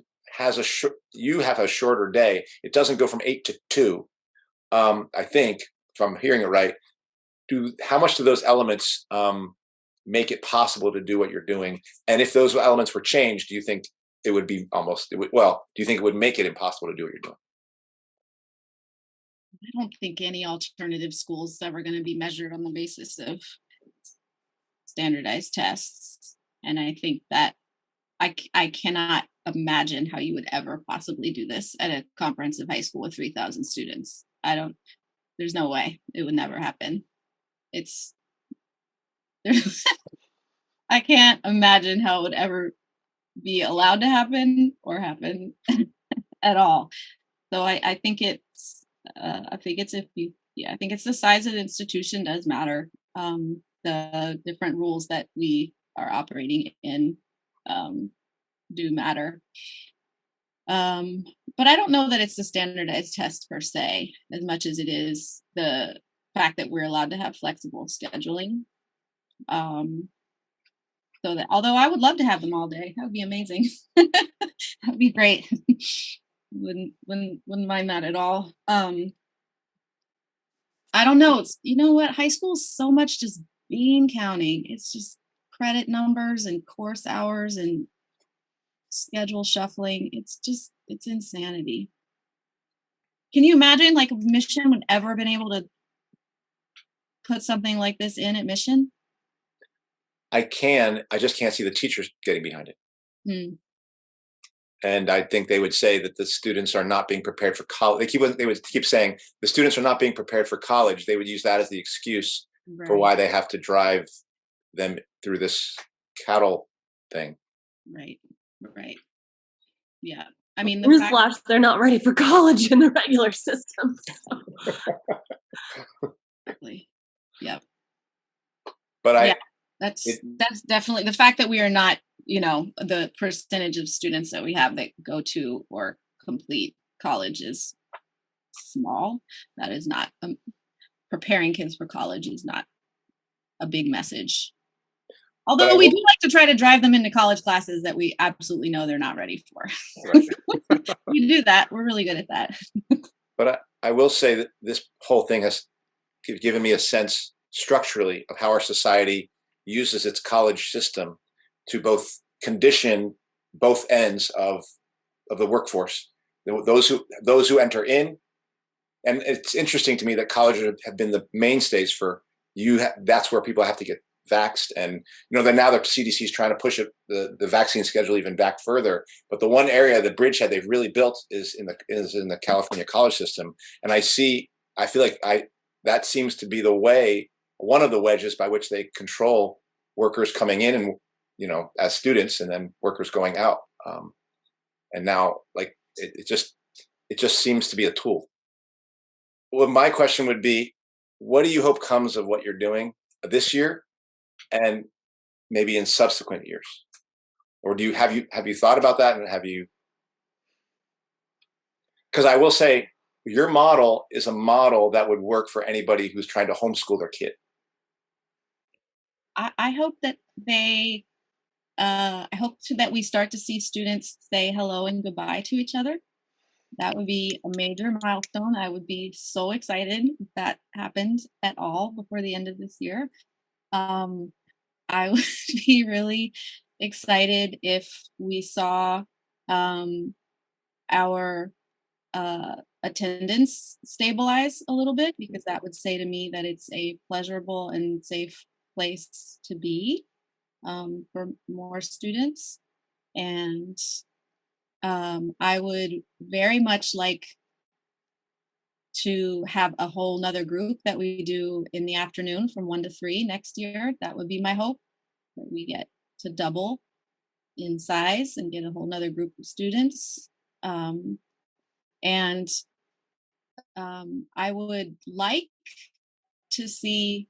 you have a shorter day? It doesn't go from 8 to 2. I think, if I'm hearing it right, how much do those elements make it possible to do what you're doing? And if those elements were changed, do you think it would be do you think it would make it impossible to do what you're doing? I don't think any alternative school is ever going to be measured on the basis of standardized tests. And I think that I cannot imagine how you would ever possibly do this at a comprehensive high school with 3,000 students. There's no way. It would never happen. It's, I can't imagine how it would ever be allowed to happen or happen at all. So I think it's I think it's I think it's the size of the institution does matter. The different rules that we are operating in do matter. But I don't know that it's the standardized test per se, as much as it is the fact that we're allowed to have flexible scheduling. So that, although I would love to have them all day, that would be amazing. That'd be great. wouldn't mind that at all. I don't know. It's, you know what, high school is so much just bean counting. It's just credit numbers and course hours and schedule shuffling. It's insanity. Can you imagine like if Mission would ever been able to put something like this in at Mission? I just can't see the teachers getting behind it. And I think they would say that the students are not being prepared for college. They would keep saying the students are not being prepared for college. They would use that as the excuse for why they have to drive them through this cattle thing. Right. Yeah. I mean, newsflash, they're not ready for college in the regular system. Exactly. Yep. But that's definitely the fact that we are not, you know, the percentage of students that we have that go to or complete college is small. That is not preparing kids for college is not a big message. Although we do like to try to drive them into college classes that we absolutely know they're not ready for. We do that. We're really good at that. But I will say that this whole thing has given me a sense structurally of how our society uses its college system to both condition both ends of the workforce. Those who enter in, and it's interesting to me that colleges have been the mainstays for that's where people have to get vaxxed, and you know that now the CDC is trying to push the vaccine schedule even back further. But the one area, the bridgehead they've really built is in the California college system, and I feel like that seems to be one of the wedges by which they control workers coming in and, you know, as students, and then workers going out. And now, like it just seems to be a tool. Well, my question would be, what do you hope comes of what you're doing this year, and maybe in subsequent years? Or have you thought about that, and have you? Because I will say, your model is a model that would work for anybody who's trying to homeschool their kid. I hope that I hope that we start to see students say hello and goodbye to each other. That would be a major milestone. I would be so excited if that happened at all before the end of this year. I would be really excited if we saw our attendance stabilize a little bit, because that would say to me that it's a pleasurable and safe place to be for more students. And I would very much like to have a whole nother group that we do in the afternoon from 1 to 3 next year. That would be my hope, that we get to double in size and get a whole nother group of students. And I would like to see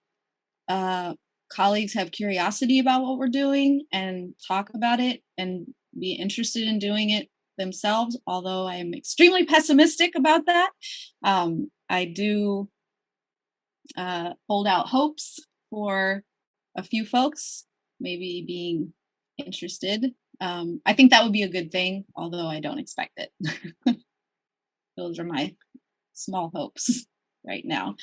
colleagues have curiosity about what we're doing and talk about it and be interested in doing it themselves, although I am extremely pessimistic about that. I do hold out hopes for a few folks maybe being interested. I think that would be a good thing, although I don't expect it. Those are my small hopes right now.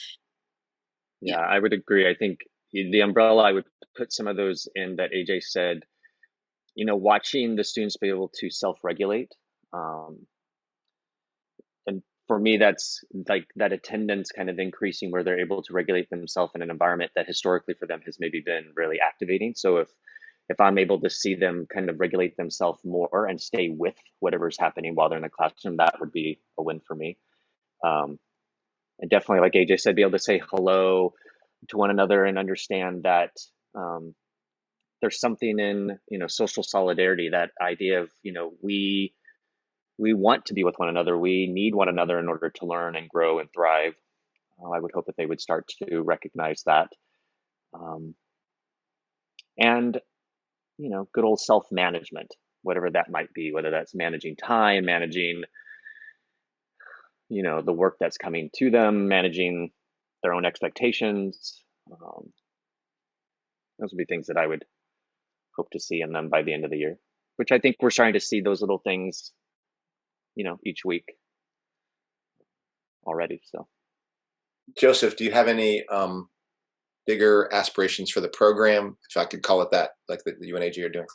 Yeah, I would agree. I think the umbrella, I would put some of those in that AJ said, you know, watching the students be able to self-regulate. And for me, that's like that attendance kind of increasing where they're able to regulate themselves in an environment that historically for them has maybe been really activating. So if if I'm able to see them kind of regulate themselves more and stay with whatever's happening while they're in the classroom, that would be a win for me. And definitely, like AJ said, be able to say hello to one another and understand that there's something in, social solidarity, that idea of, we want to be with one another. We need one another in order to learn and grow and thrive. I would hope that they would start to recognize that. And, good old self-management, whatever that might be, whether that's managing time, managing, the work that's coming to them, managing their own expectations. Those would be things that I would hope to see in them by the end of the year, which I think we're starting to see those little things, each week already. So, Joseph, do you have any bigger aspirations for the program, if I could call it that, like that you and AJ are doing?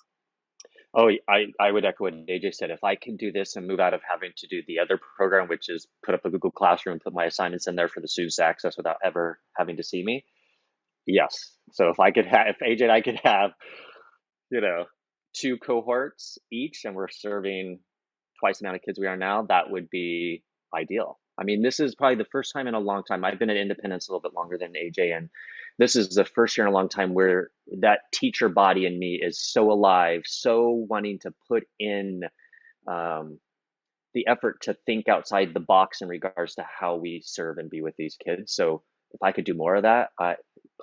Oh, I would echo what AJ said. If I can do this and move out of having to do the other program, which is put up a Google Classroom, put my assignments in there for the students to access without ever having to see me, yes. So if AJ and I could have, 2 cohorts each, and we're serving twice the amount of kids we are now, that would be ideal. I mean, this is probably the first time in a long time. I've been at Independence a little bit longer than AJ, and this is the first year in a long time where that teacher body in me is so alive, so wanting to put in the effort to think outside the box in regards to how we serve and be with these kids. So if I could do more of that,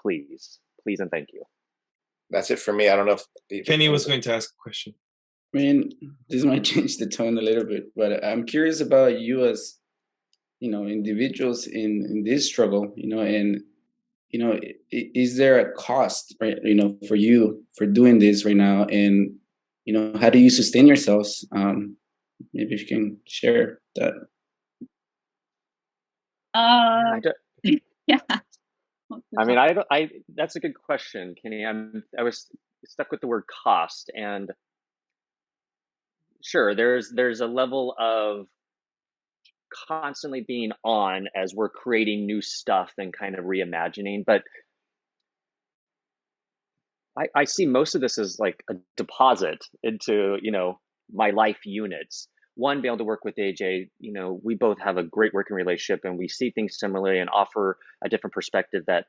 please, and thank you. That's it for me. I don't know if Kenny was going to ask a question. I mean, this might change the tone a little bit, but I'm curious about you as, individuals in this struggle, and, is there a cost, right, for you for doing this right now? And, how do you sustain yourselves? Maybe if you can share that. Yeah. I mean, that's a good question, Kenny. I was stuck with the word cost, and sure, there's a level of constantly being on as we're creating new stuff and kind of reimagining, but I see most of this as like a deposit into, my life units. One, be able to work with AJ, we both have a great working relationship and we see things similarly and offer a different perspective that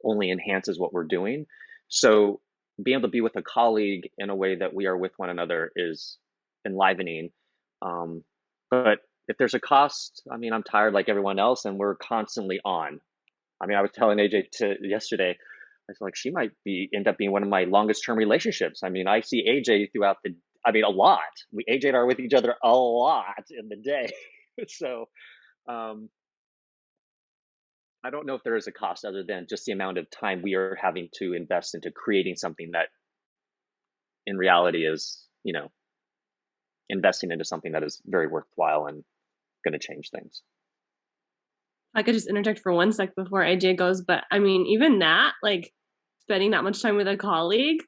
only enhances what we're doing. So being able to be with a colleague in a way that we are with one another is enlivening. But if there's a cost, I mean, I'm tired like everyone else and we're constantly on. I mean, I was telling AJ yesterday, I was like, she might end up being one of my longest term relationships. I mean, I see AJ throughout a lot. AJ and I are with each other a lot in the day. So I don't know if there is a cost other than just the amount of time we are having to invest into creating something that in reality is, investing into something that is very worthwhile and going to change things. I could just interject for 1 sec before AJ goes, but I mean, even that, like spending that much time with a colleague,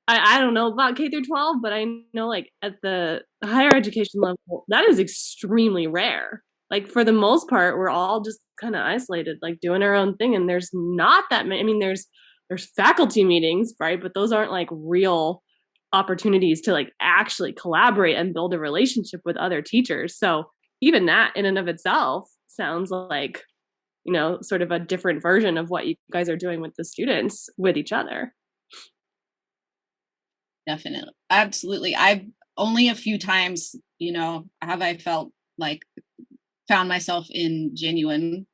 I don't know about K through 12, but I know like at the higher education level, that is extremely rare. Like for the most part, we're all just kind of isolated, like doing our own thing. And there's not that many, I mean, there's faculty meetings, right? But those aren't like real opportunities to like actually collaborate and build a relationship with other teachers. So even that in and of itself sounds like, sort of a different version of what you guys are doing with the students with each other. Definitely. Absolutely. I've only a few times, have I felt like found myself in genuine,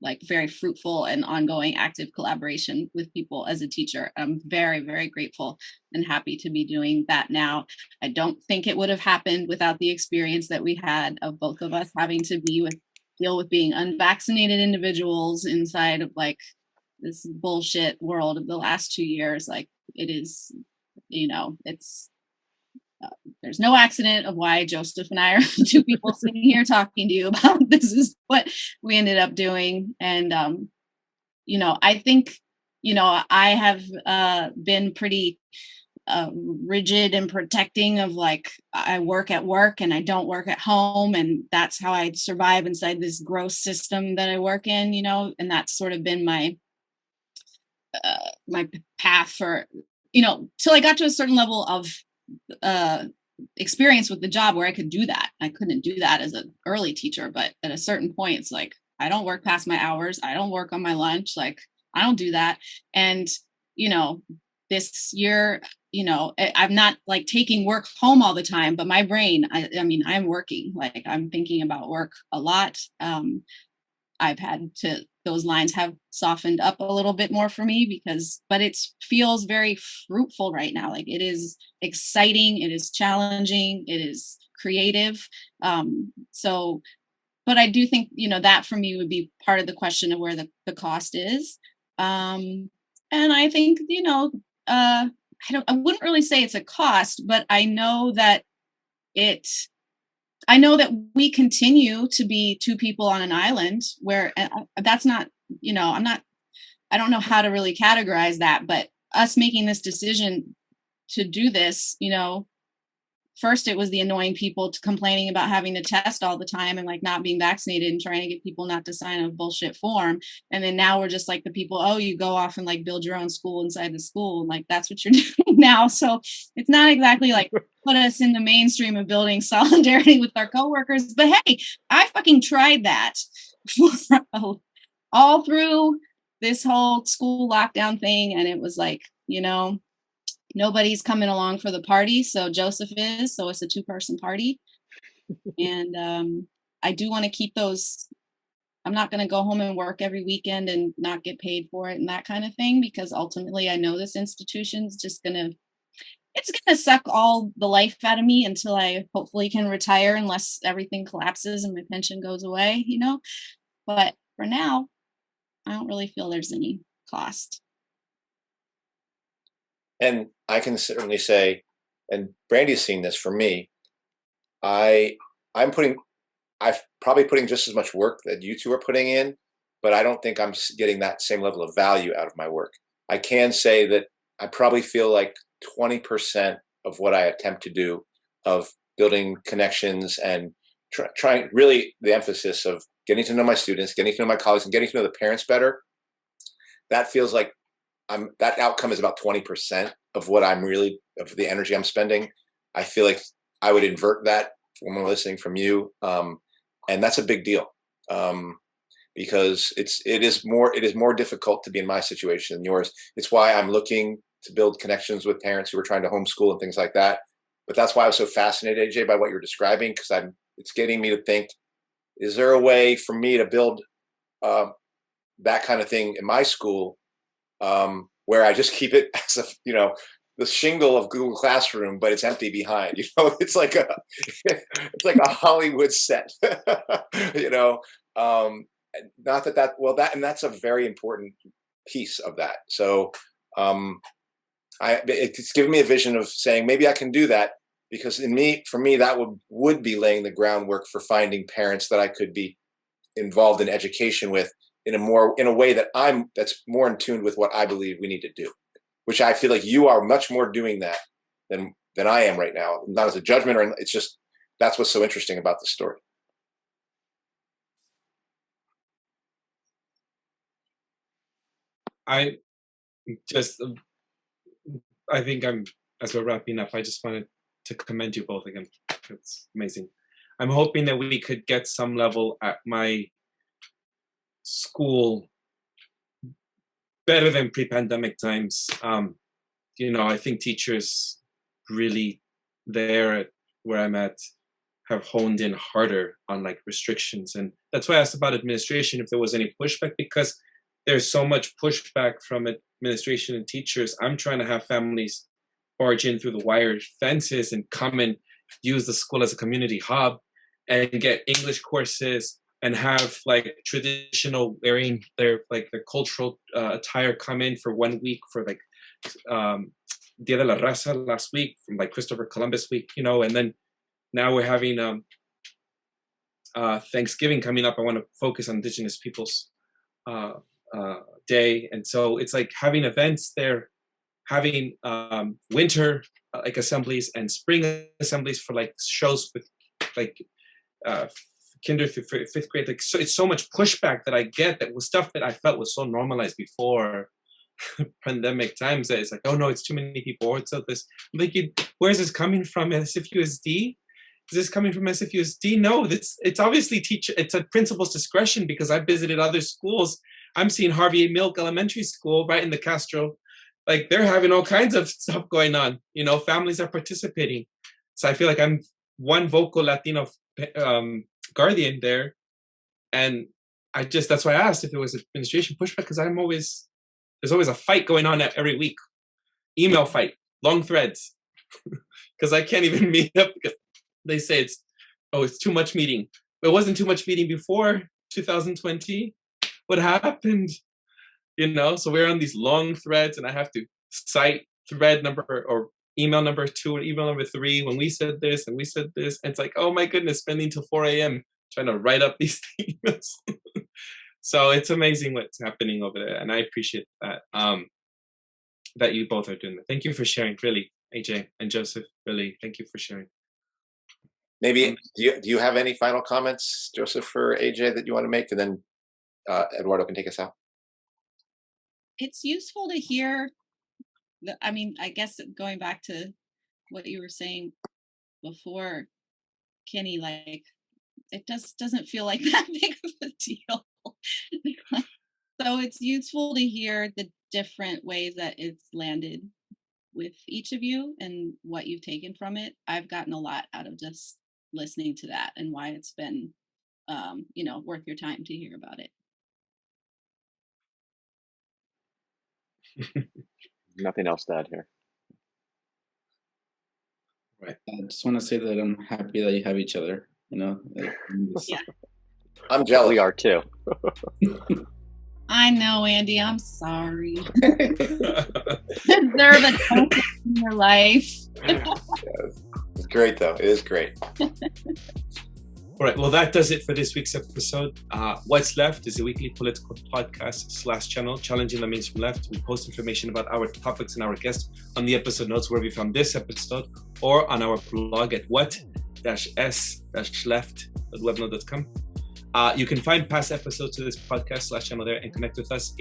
like very fruitful and ongoing active collaboration with people as a teacher. I'm very, very grateful and happy to be doing that now. I don't think it would have happened without the experience that we had of both of us having to deal with being unvaccinated individuals inside of like this bullshit world of the last 2 years. Like it is, it's there's no accident of why Joseph and I are 2 people sitting here talking to you about this is what we ended up doing. And, I think, I have been pretty rigid and protecting of like, I work at work and I don't work at home. And that's how I survive inside this gross system that I work in, and that's sort of been my path for till I got to a certain level of experience with the job where I could do that. I couldn't do that as an early teacher, but at a certain point, it's like, I don't work past my hours. I don't work on my lunch. Like, I don't do that. And, this year, I'm not like taking work home all the time, but my brain, I mean, I'm working, like I'm thinking about work a lot. I've had to, those lines have softened up a little bit more for me but it feels very fruitful right now. Like, it is exciting. It is challenging. It is creative. But I do think, that for me would be part of the question of where the cost is. And I think, I wouldn't really say it's a cost, but I know that we continue to be two people on an island where that's not, I don't know how to really categorize that, but us making this decision to do this, first it was the annoying people complaining about having to test all the time and like not being vaccinated and trying to get people not to sign a bullshit form. And then now we're just like the people, oh, you go off and like build your own school inside the school. And like, that's what you're doing now. So it's not exactly like put us in the mainstream of building solidarity with our coworkers. But hey, I fucking tried that all through this whole school lockdown thing. And it was like, nobody's coming along for the party. So Joseph is, so it's a 2-person party. And I do want to keep those. I'm not going to go home and work every weekend and not get paid for it and that kind of thing, because ultimately I know this institution's just it's going to suck all the life out of me until I hopefully can retire, unless everything collapses and my pension goes away, But for now, I don't really feel there's any cost. And I can certainly say, and Brandy's seen this for me, I'm probably putting just as much work that you two are putting in, but I don't think I'm getting that same level of value out of my work. I can say that I probably feel like 20% of what I attempt to do, of building connections and trying, really the emphasis of getting to know my students, getting to know my colleagues, and getting to know the parents better, that feels like that outcome is about 20% of what of the energy I'm spending. I feel like I would invert that when I'm listening from you. And that's a big deal. Because it is more difficult to be in my situation than yours. It's why I'm looking to build connections with parents who are trying to homeschool and things like that. But that's why I was so fascinated, AJ, by what you're describing, because it's getting me to think, is there a way for me to build that kind of thing in my school, where I just keep it as the shingle of Google Classroom, but it's empty behind. It's like a Hollywood set. Not and that's a very important piece of that. So it's given me a vision of saying maybe I can do that, because for me that would be laying the groundwork for finding parents that I could be involved in education with in a way that's more in tune with what I believe we need to do, which I feel like you are much more doing that than I am right now. Not as a judgment, or it's just that's what's so interesting about the story. I think as we're wrapping up, I just wanted to commend you both again. It's amazing. I'm hoping that we could get some level at my school better than pre-pandemic times. I think teachers really there at where I'm at have honed in harder on like restrictions. And that's why I asked about administration, if there was any pushback, because there's so much pushback from administration and teachers. I'm trying to have families barge in through the wire fences and come and use the school as a community hub and get English courses and have like traditional wearing their cultural attire come in for 1 week for like Dia de la Raza last week, from like Christopher Columbus week, and then now we're having Thanksgiving coming up. I want to focus on Indigenous Peoples Day. And so it's like having events there, having winter like assemblies and spring assemblies for like shows with like kinder through fifth grade. Like, so it's so much pushback that I get that was stuff that I felt was so normalized before. pandemic times that it's like, oh no, it's too many people, or it's not this. I'm thinking, where's this coming from? SFUSD? Is this coming from SFUSD? No, it's obviously it's a principal's discretion, because I've visited other schools. I'm seeing Harvey A. Milk Elementary School right in the Castro. Like, they're having all kinds of stuff going on. You know, families are participating. So I feel like I'm one vocal Latino guardian there. And that's why I asked if there was administration pushback, because there's always a fight going on every week. Email fight, long threads, because I can't even meet up because they say it's too much meeting. But it wasn't too much meeting before 2020. What happened? You know, so we're on these long threads, and I have to cite thread number or email number 2 and email number 3 when we said this and we said this. And it's like, oh my goodness, spending till 4 a.m. trying to write up these things. So it's amazing what's happening over there, and I appreciate that that you both are doing that. Thank you for sharing, really, AJ and Joseph. Really, thank you for sharing. Maybe do you have any final comments, Joseph or AJ, that you want to make, and then Eduardo can take us out? It's useful to hear. I guess going back to what you were saying before, Kenny, like, it doesn't feel like that big of a deal. So it's useful to hear the different ways that it's landed with each of you and what you've taken from it. I've gotten a lot out of just listening to that, and why it's been worth your time to hear about it. Nothing else to add here. Right. I just want to say that I'm happy that you have each other. You know. Yeah. I'm jealous. We are too. I know, Andy. I'm sorry. They're the closest in your life. It's great, though. It is great. All right, well, that does it for this week's episode. What's Left is a weekly political podcast / channel challenging the mainstream left. We post information about our topics and our guests on the episode notes where we found this episode, or on our blog at what-s-left.webnode.com. You can find past episodes of this podcast / channel there and connect with us.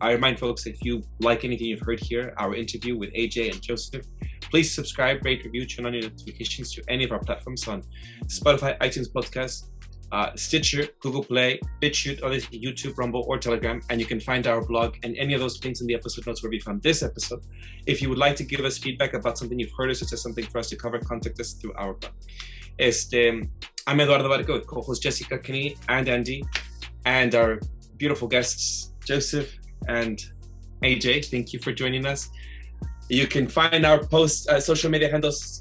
I remind folks, if you like anything you've heard here, our interview with AJ and Joseph, please subscribe, rate, review, turn on your notifications to any of our platforms on Spotify, iTunes Podcast, Stitcher, Google Play, BitChute, or YouTube, Rumble, or Telegram. And you can find our blog and any of those links in the episode notes where we found this episode. If you would like to give us feedback about something you've heard or suggest something for us to cover, contact us through our blog. I'm Eduardo Barca with co-host Jessica, Kenny, and Andy, and our beautiful guests, Joseph and AJ. Thank you for joining us. You can find our social media handles,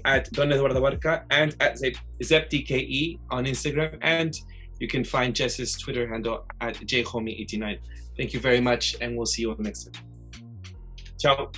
at Don Eduardo Barca and at ZepDKE on Instagram. And you can find Jess's Twitter handle at JHomie89. Thank you very much, and we'll see you next time. Ciao.